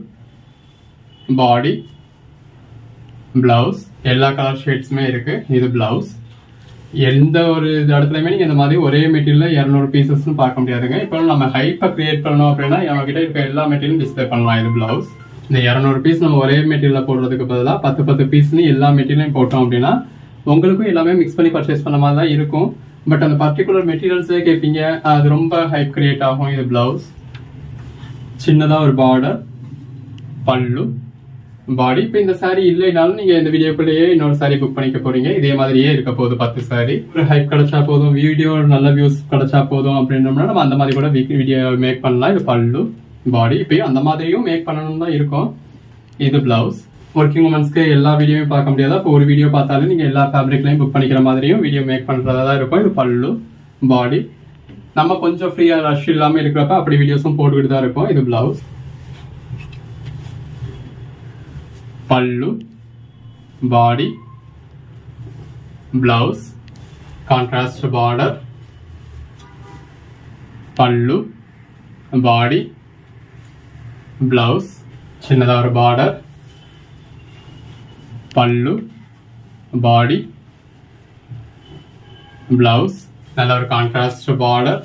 body, blouse எல்லா கலர் ஷேட்ஸுமே இருக்கு. இது பிளவுஸ். எந்த ஒரு இடத்துலயுமே நீங்க இந்த மாதிரி ஒரே மெட்டீரியல்ல 200 பீசஸ்னு பார்க்க முடியாதுங்க. இப்போ நம்ம ஹைப்பா கிரியேட் பண்ணணும் அப்படின்னா நம்ம கிட்ட இருக்க எல்லா மெட்டீரியலும் டிஸ்பிளே பண்ணலாம். இது பிளவுஸ். இந்த 200 பீஸ் நம்ம ஒரே மெட்டீரியல்ல போடுறதுக்கு பதிலாக 10 பீஸ்னு எல்லா மெட்டீரியலையும் போட்டோம் அப்படின்னா உங்களுக்கும் எல்லாமே மிக்ஸ் பண்ணி பர்ச்சேஸ் பண்ண மாதிரி தான் இருக்கும். பட் அந்த பர்டிகுலர் மெட்டீரியல்ஸே கேட்பீங்க, அது ரொம்ப ஹைப் கிரியேட் ஆகும். இது பிளவுஸ் சின்னதா ஒரு பார்டர். பல்லு, பாடி. இப்போ இந்த சாரி இல்லைனாலும் நீங்க இந்த வீடியோக்குள்ளேயே இன்னொரு சாரி புக் பண்ணிக்க போறீங்க. இதே மாதிரியே இருக்க போகுது 10 சாரி. ஒரு ஹைப் கிடைச்சா போதும், வீடியோ நல்ல வியூஸ் கிடைச்சா போதும் அப்படின்றோம்னா நம்ம அந்த மாதிரி கூட வீடியோ மேக் பண்ணலாம். இது பல்லு, பாடி. இப்பயும் அந்த மாதிரியும் மேக் பண்ணணும் தான் இருக்கும். இது பிளவுஸ் ஒர்க்கிங் உமன்ஸ்க்கு எல்லா வீடியோவும் பார்க்க முடியாது. அப்போ ஒரு வீடியோ பார்த்தாலும் நீங்கள் எல்லா ஃபேப்ரிக்லையும் புக் பண்ணிக்கிற மாதிரியும் வீடியோ மேக் பண்ணுறதா தான் இருக்கும். இது பல்லு, பாடி. நம்ம கொஞ்சம் ஃப்ரீயாக ரஷ் இல்லாமல் இருக்கிறப்ப அப்படி வீடியோஸும் போட்டுக்கிட்டு தான் இருக்கும். இது பிளவுஸ், பல்லு, body, blouse, contrast border, pallu, body, blouse, சின்னதாக ஒரு பார்டர், பல்லு, பாடி, பிளவுஸ், நல்ல ஒரு contrast border,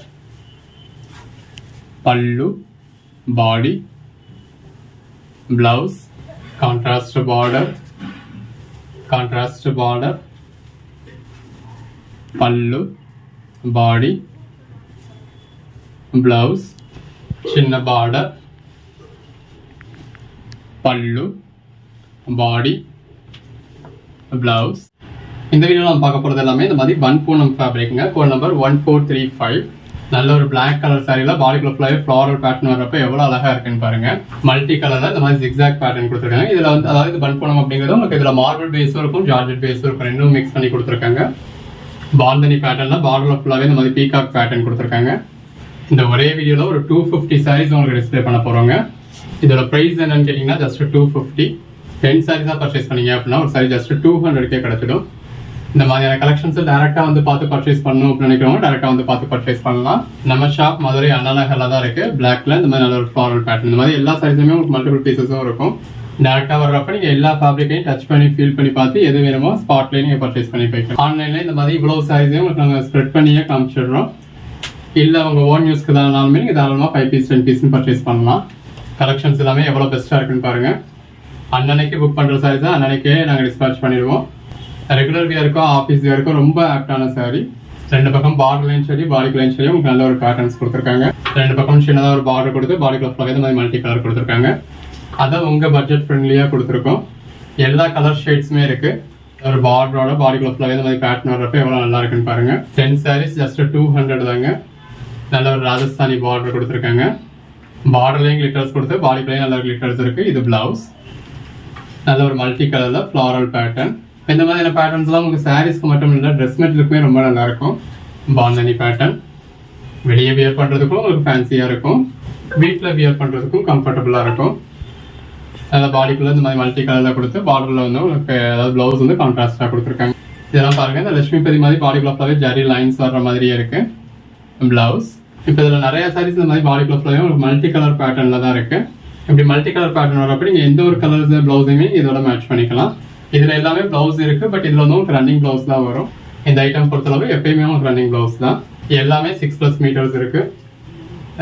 pallu, body, blouse, contrast border, pallu, body, blouse, சின்ன பார்டர், பல்லு, பாடி, பிளவுஸ். இந்த வீடியோவில் நம்ம பார்க்க போகிறது எல்லாமே இந்த மாதிரி பன் பூனம் ஃபேப்ரிக்ங்க. Code number 1435. நல்ல ஒரு பிளாக் கலர் சாரியில் பாடிக்குள்ள ஃபுல்லாகவே ஃப்ளாரல் பேட்டர்ன் வரப்போ எவ்வளோ அழகாக இருக்குன்னு பாருங்க. மல்டி கலரில் இந்த மாதிரி ஜிக்ஸாக் பேட்டர்ன் கொடுத்துருக்காங்க. இதில் வந்து அதாவது பன் பூனம் அப்படிங்கிறது உங்களுக்கு இதில் மார்பிள் பேஸும் இருக்கும், ஜார்ஜெட் பேஸும் இருக்கும், ரெண்டும் மிக்ஸ் பண்ணி கொடுத்துருக்காங்க. பாந்தனி பேட்டர்னில் பார்டரில் ஃபுல்லாகவே இந்த மாதிரி பீகாக் பேட்டர்ன் கொடுத்துருக்காங்க. இந்த ஒரே வீடியோவில் ஒரு 250 சாரீஸ் உங்களுக்கு டிஸ்பிளே பண்ண போகிறோங்க. இதோட ப்ரைஸ் என்னன்னு கேட்டிங்கன்னா ஜஸ்ட் 250. 10 சாரீஸாக பர்ச்சேஸ் பண்ணீங்க அப்படின்னா ஒரு சாரி ஜஸ்ட் 200க்கே கிடைச்சிடும். இந்த மாதிரியான கலெக்ஷன்ஸை டேரெக்டாக வந்து பார்த்து பர்ச்சேஸ் பண்ணணும் அப்படின்னு நினைக்கிறவங்க டேரெக்டாக வந்து பார்த்து பர்ச்சேஸ் பண்ணலாம். நம்ம ஷாப் மதுரை அண்ணா நகரில் தான் இருக்குது. பிளாக்ல இந்த மாதிரி நல்ல ஒரு ஃப்ளாரல் பேட்டர்ன், இந்த மாதிரி எல்லா சாரீஸுமே உங்களுக்கு மல்டிபிள் பீசஸும் இருக்கும். டேரெக்டாக வர்றப்ப நீங்கள் எல்லா ஃபேப்ரிக்கையும் டச் பண்ணி ஃபீல் பண்ணி பார்த்து எது வேணுமோ ஸ்பாட்லேயே நீங்கள் பர்ச்சேஸ் பண்ணி போய்க்கலாம். ஆன்லைனில் இந்த மாதிரி இவ்வளோ சாரீஸையும் உங்களுக்கு நாங்கள் ஸ்ப்ரெட் பண்ணியே காமிச்சிடுறோம். இல்லை உங்கள் ஓன் யூஸ்க்கு தானாலுமே நீங்கள் தாராளமாக 5 பீஸ் 10 பீஸ்னு பர்ச்சேஸ் பண்ணலாம். கலெக்ஷன்ஸ் எல்லாமே எவ்வளோ பெஸ்ட்டாக இருக்குன்னு பாருங்கள். அன்னன்னைக்கு புக் பண்ணுற சாரீஸ் தான் அன்னன்னைக்கே நாங்கள் டிஸ்பேச் பண்ணிடுவோம். ரெகுலர் வியருக்கும் ஆஃபீஸ் வியருக்கும் ரொம்ப ஆப்டான சாரி. ரெண்டு பக்கம் பார்டர்லையும் சரி பாடிக்குலையும் சரி உங்களுக்கு நல்ல ஒரு பேட்டர்ன்ஸ் கொடுத்துருக்காங்க. ரெண்டு பக்கம் சின்னதாக ஒரு பார்டர் கொடுத்து பாடிக்குள்ள ஃபுல்லாகவே இந்த மாதிரி மல்டி கலர் கொடுத்துருக்காங்க. அதை உங்கள் பட்ஜெட் ஃப்ரெண்ட்லியாக கொடுத்துருக்கோம். எல்லா கலர் ஷேட்ஸுமே இருக்குது. ஒரு பார்டரோட பாடிக்குள்ள ஃபுல்லாகவே இந்த மாதிரி பேட்டர்ன் வர்றப்ப எவ்வளோ நல்லா இருக்குன்னு பாருங்கள். 10 சாரீஸ் ஜஸ்ட் 200 தாங்க. நல்ல ஒரு ராஜஸ்தானி பார்டர் கொடுத்துருக்காங்க. பார்டர்லையும் கிளிட்டர்ஸ் கொடுத்து பாடிக்குலையும் நல்ல கிளிட்டர்ஸ் இருக்குது. இது பிளவுஸ், நல்ல ஒரு மல்டி கலரில் ஃப்ளாரல் பேட்டர்ன். இந்த மாதிரியான பேட்டர்ன்ஸ்லாம் உங்களுக்கு சாரீஸ்க்கு மட்டும் இல்லை ட்ரெஸ் மெட்டீரியலுக்குமே ரொம்ப நல்லாயிருக்கும். பாந்தனி பேட்டர்ன் வெளியே வியர் பண்ணுறதுக்கும் உங்களுக்கு ஃபேன்சியாக இருக்கும், வீட்டில் வியர் பண்ணுறதுக்கும் கம்ஃபர்டபுளாக இருக்கும். அதில் பாடிக்குள்ளே இந்த மாதிரி மல்டி கலரில் கொடுத்து பார்டரில் வந்து உங்களுக்கு அதாவது ப்ளவுஸ் வந்து கான்ட்ராஸ்டாக கொடுத்துருக்காங்க. இதெல்லாம் பாருங்கள், இந்த லட்சுமிபதி மாதிரி பாடிக்குள்ள ஃபுல்லாகவே ஜரி லைன்ஸ் வர்ற மாதிரியே இருக்குது ப்ளவுஸ். இப்போ இதில் நிறைய சாரீஸ் இந்த மாதிரி பாடிக்குள்ள ஃபுல்லாகவே உங்களுக்கு மல்டி கலர் பேட்டர்னில் தான் இருக்குது. இப்படி மல்டி கலர் பேட்டர்ன் வரப்போ நீங்கள் எந்த ஒரு கலர்ஸ் ப்ளவுஸையுமே இதோட மேட்ச் பண்ணிக்கலாம். இதில் எல்லாமே ப்ளவுஸ் இருக்குது, பட் இதில் வந்து உங்களுக்கு ரன்னிங் ப்ளவுஸ் தான் வரும். இந்த ஐட்டம் பொறுத்தளவு எப்பயுமே உங்களுக்கு ரன்னிங் ப்ளவுஸ் தான். எல்லாமே 6+ மீட்டர்ஸ் இருக்குது.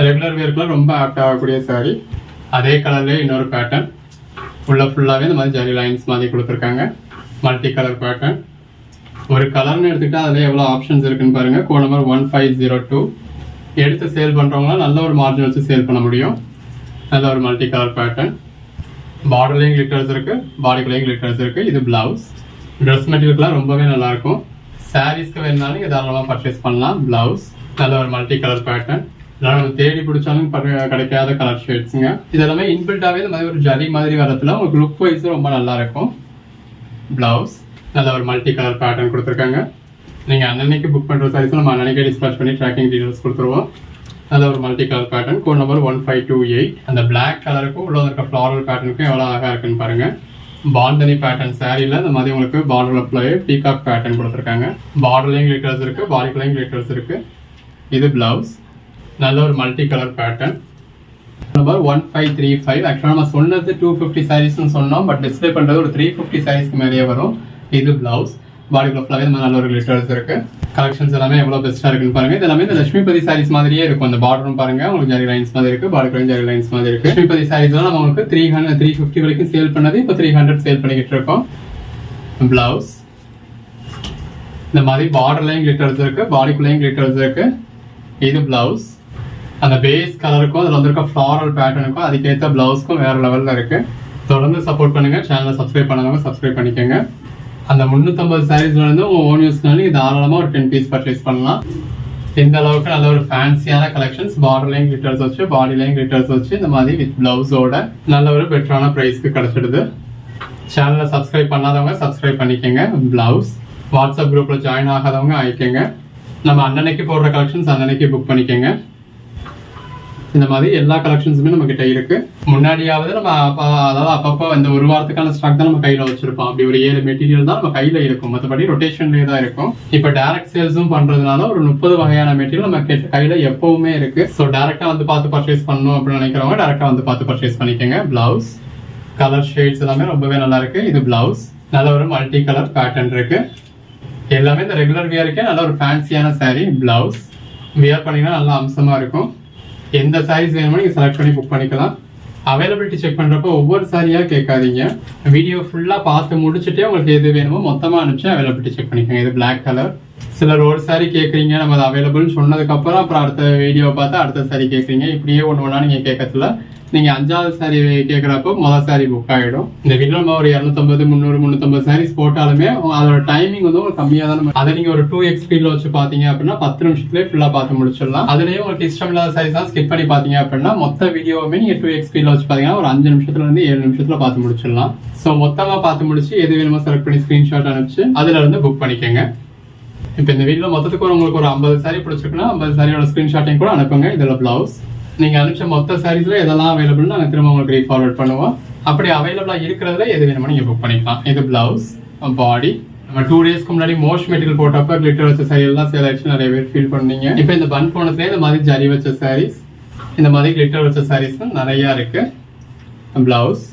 ரெகுலர் வேர்க்குலாம் ரொம்ப ஆப்ட் ஆகக்கூடிய சாரி. அதே கலர்லேயே இன்னொரு பேட்டர்ன் ஃபுல்லாகவே இந்த மாதிரி ஜரி லைன்ஸ் மாதிரி கொடுத்துருக்காங்க. Multi colour pattern. ஒரு கலர்னு எடுத்துக்கிட்டால் அதில் எவ்வளோ ஆப்ஷன்ஸ் இருக்குன்னு பாருங்கள். Code number 1502. எடுத்து சேல் பண்ணுறவங்களாம் நல்ல ஒரு மார்ஜின் வச்சு சேல் பண்ண முடியும். நல்ல ஒரு மல்டி கலர் பேட்டர்ன். பார்டர்லையும் கிளிட்டர்ஸ் இருக்குது, பாடிக்குலையும் கிளிட்டர்ஸ் இருக்குது. இது பிளவுஸ். ட்ரெஸ் மெட்டீரியலுக்குலாம் ரொம்பவே நல்லாயிருக்கும். சாரீஸ்க்கு வேணுனாலும் நீங்கள் தாராளமாக பர்ச்சேஸ் பண்ணலாம். பிளவுஸ் நல்ல ஒரு மல்டி கலர் பேட்டர்ன். இதெல்லாம் நம்ம தேடி பிடிச்சாலும் கிடைக்காத கலர் ஷேட்ஸுங்க. இதெல்லாமே இன்பில்டாகவே இந்த மாதிரி ஒரு ஜரி மாதிரி வரத்துல உங்களுக்கு லுக் வைஸும் ரொம்ப நல்லாயிருக்கும். பிளவுஸ் நல்ல ஒரு மல்டி கலர் பேட்டர்ன் கொடுத்துருக்காங்க. நீங்கள் அன்னன்னைக்கு புக் பண்ணுற சாரீஸ் நம்ம அன்னன்னைக்கே டிஸ்பேச் பண்ணி ட்ராக்கிங் டீட்டெயில்ஸ் கொடுத்துருவோம். நல்ல ஒரு multi colour pattern. Code number 1528. அந்த பிளாக் கலருக்கும் உள்ள இருக்க ஃப்ளாரல் பேட்டர்னுக்கும் எவ்வளோ அழகாக இருக்குன்னு பாருங்க. பாந்தனி பேட்டர்ன் சாரியில் இந்த மாதிரி உங்களுக்கு பார்டரில் ஃபுல்லாகவே பீகாக் பேட்டர்ன் கொடுத்துருக்காங்க. பார்டர்லையும் கிளிட்டர்ஸ் இருக்குது, பாடிக்குலையும் கிளிட்டர்ஸ் இருக்குது. இது பிளவுஸ். நல்ல ஒரு மல்டி கலர் பேட்டர்ன். நம்பர் 1535. ஆக்சுவலாக நம்ம சொன்னது 250 சாரீஸ்னு சொன்னோம், பட் டிஸ்பிளே பண்ணுறது ஒரு 350 சாரீஸ்க்கு மேலேயே வரும். இது பிளவுஸ். பாடிக்குள்ள ஃபுல்லாகவே இந்த மாதிரி நல்ல ஒரு கிளிட்டர்ஸ் இருக்குது. கலெக்ஷன்ஸ் எல்லாமே எவ்வளோ பெஸ்ட்டாக இருக்குன்னு பாருங்க. இது எல்லாமே இந்த லட்சுமிபதி சாரீஸ் மாதிரியே இருக்கும். அந்த பார்டரும் பாருங்க உங்களுக்கு ஜரி லைன்ஸ் மாதிரி இருக்குது, பாடிக்குலையும் ஜரி லைன்ஸ் மாதிரி இருக்குது. லட்சுமிபதி சாரீஸ்லாம் நம்ம உங்களுக்கு 350 வரைக்கும் சேல் பண்ணது, இப்போ 300 சேல் பண்ணிக்கிட்டு இருக்கோம். பிளவுஸ் இந்த மாதிரி பார்டர்லையும் கிளிட்டர்ஸ் இருக்குது, பாடிக்குலையும் கிளிட்டர்ஸ் இருக்குது. இது பிளவுஸ். அந்த பேஸ் கலருக்கும் அதில் வந்துருக்க ஃப்ளாரல் பேட்டர்னுக்கும் அதுக்கேற்ற பிளவுஸ்க்கும் வேறு லெவலில் இருக்குது. தொடர்ந்து சப்போர்ட் பண்ணுங்கள். சேனலை சப்ஸ்கிரைப் பண்ணாதவங்க சப்ஸ்கிரைப் பண்ணிக்கோங்க. அந்த 350 சாரீஸ்லேருந்து உங்கள் ஓன் யூஸ்னாலும் நீங்கள் தாராளமாக ஒரு 10 பீஸ் பர்ச்சேஸ் பண்ணலாம். இந்த அளவுக்கு நல்ல ஒரு ஃபேன்சியான கலெக்ஷன்ஸ். பார்டர்லையும் கிளிட்டர்ஸ் வச்சு, பாடிலையும் கிளிட்டர்ஸ் வச்சு இந்த மாதிரி வித் பிளவுஸோட நல்ல ஒரு பெட்டரான ப்ரைஸ்க்கு கிடச்சிடுது. சேனலை சப்ஸ்கிரைப் பண்ணாதவங்க சப்ஸ்கிரைப் பண்ணிக்கோங்க. ப்ளவுஸ் வாட்ஸ்அப் குரூப்பில் ஜாயின் ஆகாதவங்க ஆகிக்கோங்க. நம்ம அன்னன்னைக்கு போடுற கலெக்ஷன்ஸ் அன்னன்னைக்கு புக் பண்ணிக்கோங்க. இந்த மாதிரி எல்லா கலெக்ஷன்ஸுமே நம்ம கிட்ட இருக்கு. முன்னாடியாவது நம்ம அதாவது அப்பப்போ இந்த ஒரு வாரத்துக்கான ஸ்டாக் தான் நம்ம கையில வச்சிருப்போம். அப்படி ஒரு 7 மெட்டீரியல் தான் நம்ம கையில இருக்கும், மற்றபடி ரொட்டேஷன்லேயே தான் இருக்கும். இப்போ டைரக்ட் சேல்ஸும் பண்றதுனால ஒரு 30 வகையான மெட்டீரியல் நம்ம கையில எப்பவுமே இருக்கு. ஸோ டைரக்டா வந்து பார்த்து பர்ச்சேஸ் பண்ணணும் அப்படின்னு நினைக்கிறவங்க டைரக்டா வந்து பார்த்து பர்ச்சேஸ் பண்ணிக்கோங்க. பிளவுஸ் கலர் ஷேட்ஸ் எல்லாமே ரொம்பவே நல்லா இருக்கு. இது பிளவுஸ் நல்ல ஒரு மல்டி கலர் பேட்டர்ன் இருக்கு. எல்லாமே இந்த ரெகுலர் வியருக்கே நல்ல ஒரு ஃபேன்சியான சாரீ. பிளவுஸ் வியர் பண்ணீங்கன்னா நல்லா அம்சமா இருக்கும். எந்த சாரீஸ் வேணுமோ நீங்கள் செலக்ட் பண்ணி புக் பண்ணிக்கலாம். அவைலபிலிட்டி செக் பண்ணுறப்போ ஒவ்வொரு சாரியாக கேட்காதீங்க. வீடியோ ஃபுல்லாக பார்த்து முடிச்சுட்டே உங்களுக்கு எது வேணுமோ மொத்தமாக அனுப்பிச்சு அவைலபிலிட்டி செக் பண்ணிக்கோங்க. இது பிளாக் கலர். சிலர் ஒரு சாரி கேட்குறீங்க, நம்ம அது அவைலபிள்னு சொன்னதுக்கப்புறம் அப்புறம் அடுத்த வீடியோ பார்த்து அடுத்த சாரி கேட்குறீங்க. இப்படியே ஒன்று ஒன்றா நீங்கள் கேட்கறதுல நீங்கள் 5வது சாரி கேட்குறப்போ மொதல் சாரி புக் ஆகிடும். இந்த வீடியோ நம்ம ஒரு 250, 300, 350 சாரீஸ் போட்டாலுமே அதோட டைமிங் வந்து உங்களுக்கு கம்மியாக தான். அதை நீங்கள் ஒரு 2x ஸ்பீடில் வச்சு பார்த்தீங்க அப்படின்னா 10 நிமிஷத்துலேயே ஃபுல்லாக பார்த்து முடிச்சிடலாம். அதுலேயே உங்களுக்கு இஷ்டம் இல்லாத சாரீஸ் தான் ஸ்கிப் பண்ணி பார்த்தீங்க அப்படின்னா மொத்த வீடியோவுமே நீங்கள் 2x ஸ்பீடில் வச்சு பார்த்தீங்கன்னா ஒரு 5 நிமிஷத்துலேருந்து 7 நிமிஷத்தில் பார்த்து முடிச்சிடலாம். ஸோ மொத்தமாக பார்த்து முடிச்சு எது வேணுமோ செலக்ட் பண்ணி ஸ்க்ரீன்ஷாட் அனுப்பிச்சு அதில் இருந்து புக் பண்ணிக்கோங்க. இப்போ இந்த வீடியோ மொத்தத்துக்கு உங்களுக்கு ஒரு 50 சாரி பிடிச்சிருக்குன்னா 50 சாரியோட ஸ்க்ரீன்ஷாட்டையும் கூட அனுப்புங்க. இதில் பிளவுஸ் நீங்கள் அனுப்பிச்ச மொத்த சாரீஸ்ல எதெல்லாம் அவைலபிள்னு நாங்கள் திரும்ப உங்களுக்கு ரீஃபார்வர்ட் பண்ணுவோம். அப்படி அவைலபிளாக இருக்கிறதுல எது வேணுமோ நீங்கள் புக் பண்ணிக்கலாம். இது பிளவுஸ் பாடி. நம்ம 2 டேஸ்க்கு முன்னாடி மோஸ்ட் மெட்டீரியல் போட்டப்ப கிளிட்டர் வச்ச சாரி எல்லாம் சேல் ஆயிடுச்சு, நிறைய பேர் ஃபீல் பண்ணீங்க. இப்போ இந்த பன் போனதுலேயே இந்த மாதிரி ஜரி வச்ச சாரீஸ், இந்த மாதிரி கிளிட்டர் வச்ச சாரீஸ் நிறையா இருக்கு. பிளவுஸ்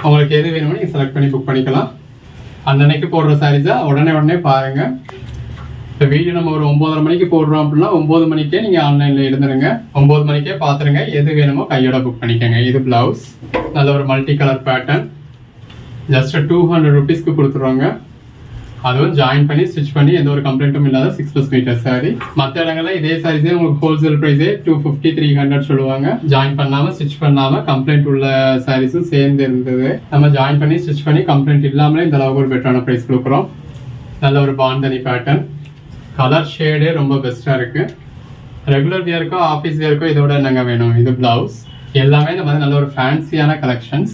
உங்களுக்கு எது வேணுமோ நீங்கள் செலக்ட் பண்ணி புக் பண்ணிக்கலாம். அன்னன்னைக்கு போடுற சாரீஸை உடனே பாருங்க. இப்போ வீடியோ நம்ம ஒரு 9:30 மணிக்கு போடுறோம் அப்படின்னா 9 மணிக்கே நீங்கள் ஆன்லைனில் இருந்துருங்க. 9 மணிக்கே பார்த்துருங்க. எது வேணுமோ கையோட புக் பண்ணிக்கோங்க. இது பிளவுஸ் நல்ல ஒரு மல்டி கலர் பேட்டர்ன். ஜஸ்ட் 200 ருபீஸ்க்கு கொடுத்துருவாங்க. அதுவும் ஜாயின் பண்ணி ஸ்டிச் பண்ணி எந்த ஒரு கம்ப்ளைண்ட்டும் இல்லாத 6+ மீட்டர் சாரி. மற்ற இடங்கள்ல இதே சாரீஸே உங்களுக்கு ஹோல்சேல் ப்ரைஸே 250, 300 சொல்லுவாங்க. ஜாயின் பண்ணாம ஸ்டிச் பண்ணாம கம்ப்ளைண்ட் உள்ள சாரீஸும் சேர்ந்து இருந்தது. நம்ம ஜாயின் பண்ணி ஸ்டிச் பண்ணி கம்ப்ளைண்ட் இல்லாமலே இந்த அளவுக்கு ஒரு பெட்டரான ப்ரைஸ் கொடுக்குறோம். நல்ல ஒரு பாந்தனி பேட்டர்ன். கலர் ஷேடே ரொம்ப பெஸ்ட்டாக இருக்குது. ரெகுலர் வியருக்கோ ஆஃபீஸ் வியருக்கோ இதோட என்னங்க வேணும். இது பிளவுஸ் எல்லாமே இந்த மாதிரி நல்ல ஒரு ஃபேன்சியான கலெக்ஷன்ஸ்.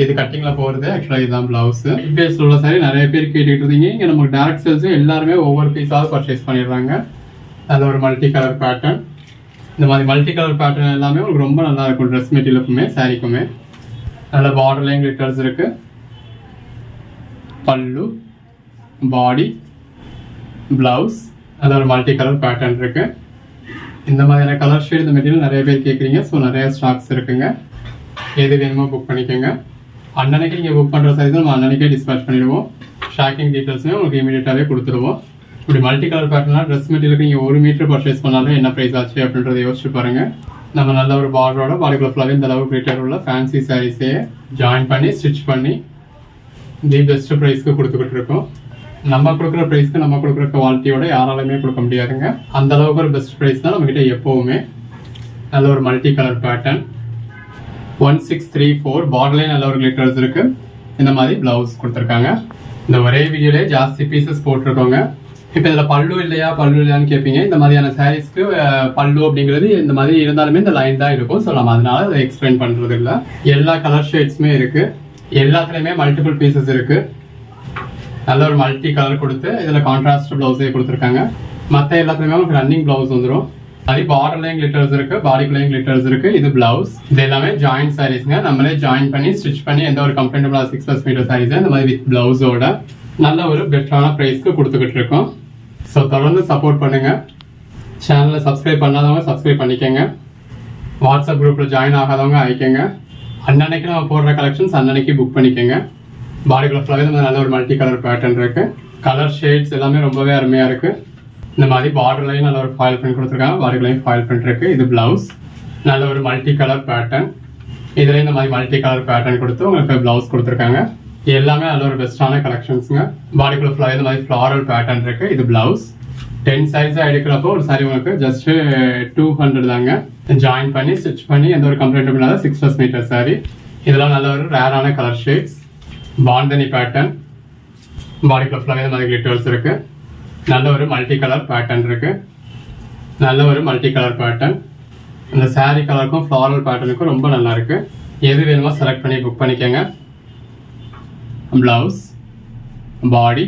இது கட்டிங்கில் போகிறது. ஆக்சுவலாக இதுதான் பிளவுஸு. பேஸில் உள்ள சாரி நிறைய பேர் கேட்டுக்கிட்டு இருந்தீங்க. இங்கே நமக்கு டேரக்ட் சேல்ஸும் எல்லாருமே ஒவ்வொரு பீஸாவது பர்ச்சேஸ் பண்ணிடுறாங்க. நல்ல ஒரு மல்டி கலர் பேட்டர்ன். இந்த மாதிரி மல்டி கலர் பேட்டர்ன் எல்லாமே உங்களுக்கு ரொம்ப நல்லா இருக்கும். ட்ரெஸ் மெட்டீரியலுக்குமே சாரிக்குமே நல்ல பார்டர்லையும் கிளிட்டர்ஸ் இருக்குது. பல்லு, பாடி, பிளவுஸ் நல்ல ஒரு மல்டி கலர் பேட்டர்ன் இருக்கு. இந்த மாதிரியான கலர் ஷேட் இந்த மெட்டீரியல் நிறைய பேர் கேட்குறீங்க. ஸோ நிறைய ஸ்டாக்ஸ் இருக்குங்க. எது வேணுமோ புக் பண்ணிக்கோங்க. அன்னன்னைக்கு நீங்கள் புக் பண்ணுற சைஸ் நம்ம அன்னன்னைக்கே டிஸ்பேச் பண்ணிடுவோம். ஷாக்கிங் டீட்டெயில்ஸுமே உங்களுக்கு இமீடியட்டாகவே கொடுத்துருவோம். இப்படி மல்டி கலர் பேட்டர்னா ட்ரெஸ் மெட்டீரியலுக்கு நீங்கள் 1 மீட்டர் பர்ச்சேஸ் பண்ணாலும் என்ன ப்ரைஸ் ஆச்சு அப்படின்றத யோசிச்சு பாருங்க. நம்ம நல்ல ஒரு பார்டரோட பாடிக்குள்ள ஃபுல்லாகவே இந்த அளவுக்கு கிளிட்டர் உள்ள ஃபேன்சி சாரீஸே ஜாயின் பண்ணி ஸ்டிச் பண்ணி தி பெஸ்ட் ப்ரைஸ்க்கு கொடுத்துக்கிட்டு இருக்கோம். நம்ம கொடுக்குற ப்ரைஸ்க்கு நம்ம கொடுக்குற குவாலிட்டியோட யாராலுமே கொடுக்க முடியாதுங்க. அந்த அளவுக்கு ஒரு பெஸ்ட் ப்ரைஸ் தான் நம்மகிட்ட எப்போவுமே. நல்ல ஒரு மல்டி கலர் பேட்டர்ன். 1634 பார்டர்லேயே நல்ல ஒரு கிளிட்டர்ஸ் இருக்கு. இந்த மாதிரி பிளவுஸ் கொடுத்துருக்காங்க. இந்த ஒரே வீடியோலேயே ஜாஸ்தி பீசஸ் போட்டிருக்கோங்க. இப்போ இதில் பல்லு இல்லையான்னு கேட்பீங்க. இந்த மாதிரியான சாரீஸ்க்கு பல்லு அப்படிங்கிறது இந்த மாதிரி இருந்தாலுமே இந்த லைன் தான் இருக்கும். ஸோ நம்ம அதனால அதை எக்ஸ்பிளைன் பண்ணுறது இல்லை. எல்லா கலர் ஷேட்ஸுமே இருக்கு. எல்லாத்துலேயுமே மல்டிபிள் பீசஸ் இருக்கு. நல்ல ஒரு மல்டி கலர் கொடுத்து இதில் கான்ட்ராஸ்ட் பிளவுஸே கொடுத்துருக்காங்க. மற்ற எல்லாத்துலேயுமே உங்களுக்கு ரன்னிங் பிளவுஸ் வந்துடும். அதே பார்டர்லையும் கிளிட்டர்ஸ் இருக்கு, பாடிக்குள்ளேயும் கிளிட்டர்ஸ் இருக்கு. இது பிளவுஸ். இது எல்லாமே ஜாயின் சாரீஸ்ங்க. நம்மளே ஜாயின் பண்ணி ஸ்டிச் பண்ணி எந்த ஒரு கம்ப்ளைண்ட் 6+ மீட்டர் சாரீஸ் இந்த மாதிரி வித் பிளவுஸோட நல்ல ஒரு பெட்டரான ப்ரைஸ்க்கு கொடுத்துக்கிட்டு இருக்கோம். ஸோ தொடர்ந்து சப்போர்ட் பண்ணுங்க. சேனலை சப்ஸ்கிரைப் பண்ணாதவங்க சப்ஸ்கிரைப் பண்ணிக்கோங்க. வாட்ஸ்அப் குரூப்பில் ஜாயின் ஆகாதவங்க ஆகிக்கோங்க. அன்னன்னைக்கு நம்ம போடுற கலெக்ஷன்ஸ் அன்னன்னைக்கு புக் பண்ணிக்கோங்க. பாடிக்குள்ள ஃபுல்லாகவே நல்ல ஒரு மல்டி கலர் பேட்டர்ன் இருக்கு. கலர் ஷேட்ஸ் எல்லாமே ரொம்பவே அருமையாக இருக்கு. இந்த மாதிரி பார்டர்லையும் நல்ல ஒரு ஃபாயில் பிரிண்ட் கொடுத்துருக்காங்க. பாடிக்குள்ளையும் ஃபாயில் பிரிண்ட் இருக்கு. இது பிளவுஸ் நல்ல ஒரு மல்டி கலர் பேட்டர்ன். இதுல இந்த மாதிரி மல்டி கலர் பேட்டர்ன் கொடுத்து உங்களுக்கு பிளவுஸ் கொடுத்துருக்காங்க. எல்லாமே நல்ல ஒரு பெஸ்டான கலெக்ஷன்ஸுங்க. பாடிக்குள்ள ஃபுல்லாக இந்த மாதிரி ஃப்ளாரல் பேட்டர்ன் இருக்கு. இது பிளவுஸ் 10 சைஸாக எடுக்கிறப்போ ஒரு சாரி உங்களுக்கு ஜஸ்ட் 200 தாங்க. ஜாயின் பண்ணி ஸ்டிச் பண்ணி எந்த ஒரு கம்ப்ளைண்ட்டும் இல்லாத 6+ மீட்டர் சாரி. இதெல்லாம் நல்ல ஒரு ரேரான கலர் ஷேட்ஸ். பாந்தனி பேட்டர்ன். பாடிக்குள்ள ஃபுல்லாகவே இந்த மாதிரி கிளிட்டர்ஸ் இருக்கு. நல்ல ஒரு மல்டி கலர் பேட்டர்ன் இருக்கு. நல்ல ஒரு மல்டி கலர் பேட்டர்ன். இந்த சாரீ கலருக்கும் ஃப்ளாரல் பேட்டர்னுக்கும் ரொம்ப நல்லா இருக்கு. எது வேணுமோ செலக்ட் பண்ணி புக் பண்ணிக்கோங்க. ப்ளவுஸ், பாடி,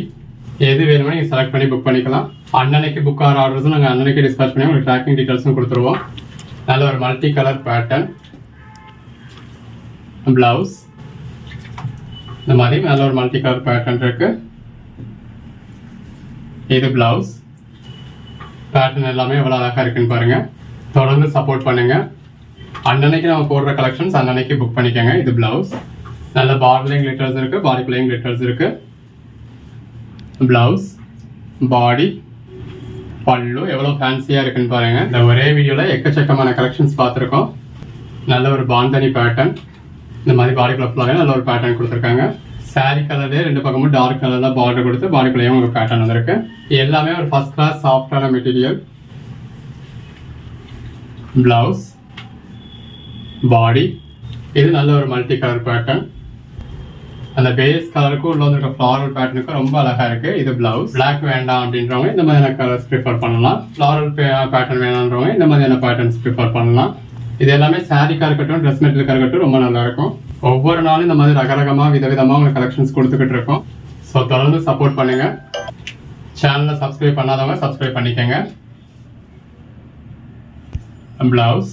எது வேணுமோ நீங்கள் செலக்ட் பண்ணி புக் பண்ணிக்கலாம். அன்னன்னைக்கு புக் ஆகிற ஆர்டர்ஸும் நாங்கள் அன்னன்னைக்கு டிஸ்பேச் பண்ணி உங்களுக்கு ட்ராக்கிங் டீட்டெயில்ஸும் கொடுத்துருவோம். நல்ல ஒரு மல்டி கலர் பேட்டர்ன் ப்ளவுஸ், இந்த மாதிரி நல்ல ஒரு மல்டி கலர் பேட்டர்ன் இருக்கு. இது ப்ளவுஸ் பேட்டர்ன் எல்லாமே எவ்வளோ அழகாக இருக்குன்னு பாருங்க. தொடர்ந்து சப்போர்ட் பண்ணுங்க. அன்னன்னைக்கு நம்ம போடுற கலெக்ஷன்ஸ் அன்னன்னைக்கு புக் பண்ணிக்கோங்க. இது ப்ளவுஸ், நல்ல பார்டர்லையும் கிளிட்டர்ஸ் இருக்கு, பாடிக்குள்ளேயும் கிளிட்டர்ஸ் இருக்கு. ப்ளவுஸ், பாடி, பல்லு எவ்வளோ ஃபேன்சியாக இருக்குன்னு பாருங்க. இந்த ஒரே வீடியோவில் எக்கச்சக்கமான கலெக்ஷன்ஸ் பார்த்துருக்கோம். நல்ல ஒரு பாந்தனி பேட்டர்ன், இந்த மாதிரி பாடிக்குள்ள ஃபுல்லாகவே நல்ல ஒரு பேட்டர்ன் கொடுத்துருக்காங்க. சாரி கலர்லேயே ரெண்டு பக்கமும் டார்க் கலரில் பார்டர் கொடுத்து பாடிக்குள்ளேயும் உங்களுக்கு பேட்டர்ன் வந்திருக்கு. எல்லாமே ஒரு ஃபர்ஸ்ட் கிளாஸ் சாஃப்டான மெட்டீரியல். ப்ளவுஸ், பாடி, இது நல்ல ஒரு மல்டி கலர் பேட்டர்ன். அந்த பேஸ் கலருக்கும் உள்ள வந்துருக்க ஃப்ளாரல் பேட்டர்னுக்கும் ரொம்ப அழகா இருக்கு. இது பிளவுஸ். பிளாக் வேண்டாம் அப்படின்றவங்க இந்த மாதிரியான கலர்ஸ் ப்ரிஃபர் பண்ணலாம். ஃப்ளாரல் பேட்டர்ன் வேணான்றவங்க இந்த மாதிரியான பேட்டர்ன்ஸ் ப்ரிஃபர் பண்ணலாம். இது எல்லாமே சாரிக்கா இருக்கட்டும், ட்ரெஸ் மெட்டீரியலுக்கா இருக்கட்டும் ரொம்ப நல்லா இருக்கும். ஒவ்வொரு நாளும் இந்த மாதிரி ரகரகமா விதவிதமா உங்களுக்கு கலெக்ஷன்ஸ் கொடுத்துக்கிட்டு இருக்கோம். ஸோ தொடர்ந்து சப்போர்ட் பண்ணுங்க. சேனலை சப்ஸ்கிரைப் பண்ணாதவங்க சப்ஸ்கிரைப் பண்ணிக்கோங்க. பிளவுஸ்,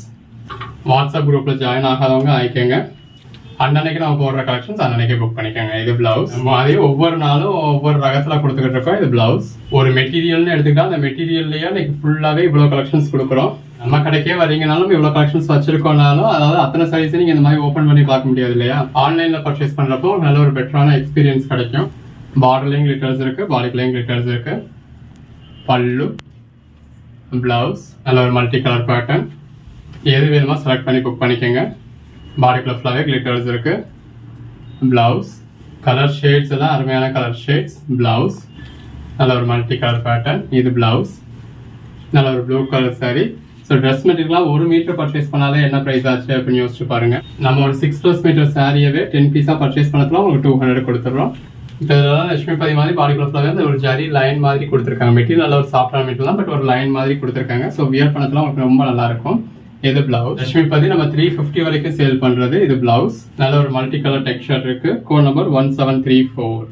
வாட்ஸ்அப் குரூப்ல ஜாயின் ஆகாதவங்க ஆயிக்கோங்க. அன்னன்னைக்கு நம்ம போடுற கலெக்ஷன்ஸ் அன்னன்னைக்கு புக் பண்ணிக்கோங்க. இது பிளவுஸ். அதே ஒவ்வொரு நாளும் ஒவ்வொரு ரகத்துல கொடுத்துக்கிட்டு இருக்கோம். இது பிளவுஸ். ஒரு மெட்டீரியல்னு எடுத்துக்கிட்டா அந்த மெட்டீரியல்லையே இன்னைக்கு ஃபுல்லாவே இவ்வளவு கலெக்ஷன்ஸ் கொடுக்குறோம். நம்ம கடைக்கே வரீங்கனாலும் இவ்வளவு கலெக்ஷன்ஸ் வச்சிருக்கோம்னாலும் அதாவது அத்தனை சைஸ் நீங்க இந்த மாதிரி ஓப்பன் பண்ணி பார்க்க முடியாது இல்லையா. ஆன்லைன்ல பர்ச்சேஸ் பண்றப்போ நல்ல ஒரு பெட்டரான எக்ஸ்பீரியன்ஸ் கிடைக்கும். பார்டர்லையும் கிளிட்டர்ஸ் இருக்கு, பாடிக்குலையும் கிளிட்டர்ஸ் இருக்கு. பல்லு, பிளவுஸ், நல்ல ஒரு மல்டி கலர் பேட்டர்ன். எது வேணுமோ செலக்ட் பண்ணி புக் பண்ணிக்கோங்க. பாடிக்குள்ள ஃபுல்லாவே கிளிட்டர்ஸ் இருக்கு. பிளவுஸ், கலர் ஷேட்ஸ் எல்லாம் அருமையான கலர் ஷேட்ஸ். பிளவுஸ், நல்ல ஒரு மல்டி கலர் பேட்டர்ன். இது பிளவுஸ், நல்ல ஒரு blue colour sari. So dress மெட்டீரியல்லாம் 1 மீட்டர் பர்ச்சேஸ் பண்ணாலே என்ன ப்ரைஸ் ஆச்சு அப்படின்னு யோசிச்சு பாருங்க. நம்ம ஒரு 6+ மீட்டர் சாரியாவே 10 பீஸா பர்ச்சேஸ் பண்ணதுல உங்களுக்கு 200 கொடுத்துட்றோம். இப்போ இதெல்லாம் லட்சுமிபதி மாதிரி பாடிக்குள்ள ஃபுல்லாவே ஒரு ஜரி லைன் மாதிரி கொடுத்துருக்காங்க. மெட்டீரியல் நல்ல ஒரு சாஃப்டான மெட்டீரியல் தான், பட் ஒரு லைன் மாதிரி கொடுத்துருக்காங்க. ஸோ வியர் பண்ணதுலாம் உங்களுக்கு ரொம்ப நல்லா இருக்கும். இது பிளவுஸ். லட்சுமிபதி நம்ம 350 வரைக்கும் சேல் பண்றது. இது பிளவுஸ். நல்ல ஒரு மல்டி கலர் டெக்ஸ்சர் இருக்கு. Code number 1734.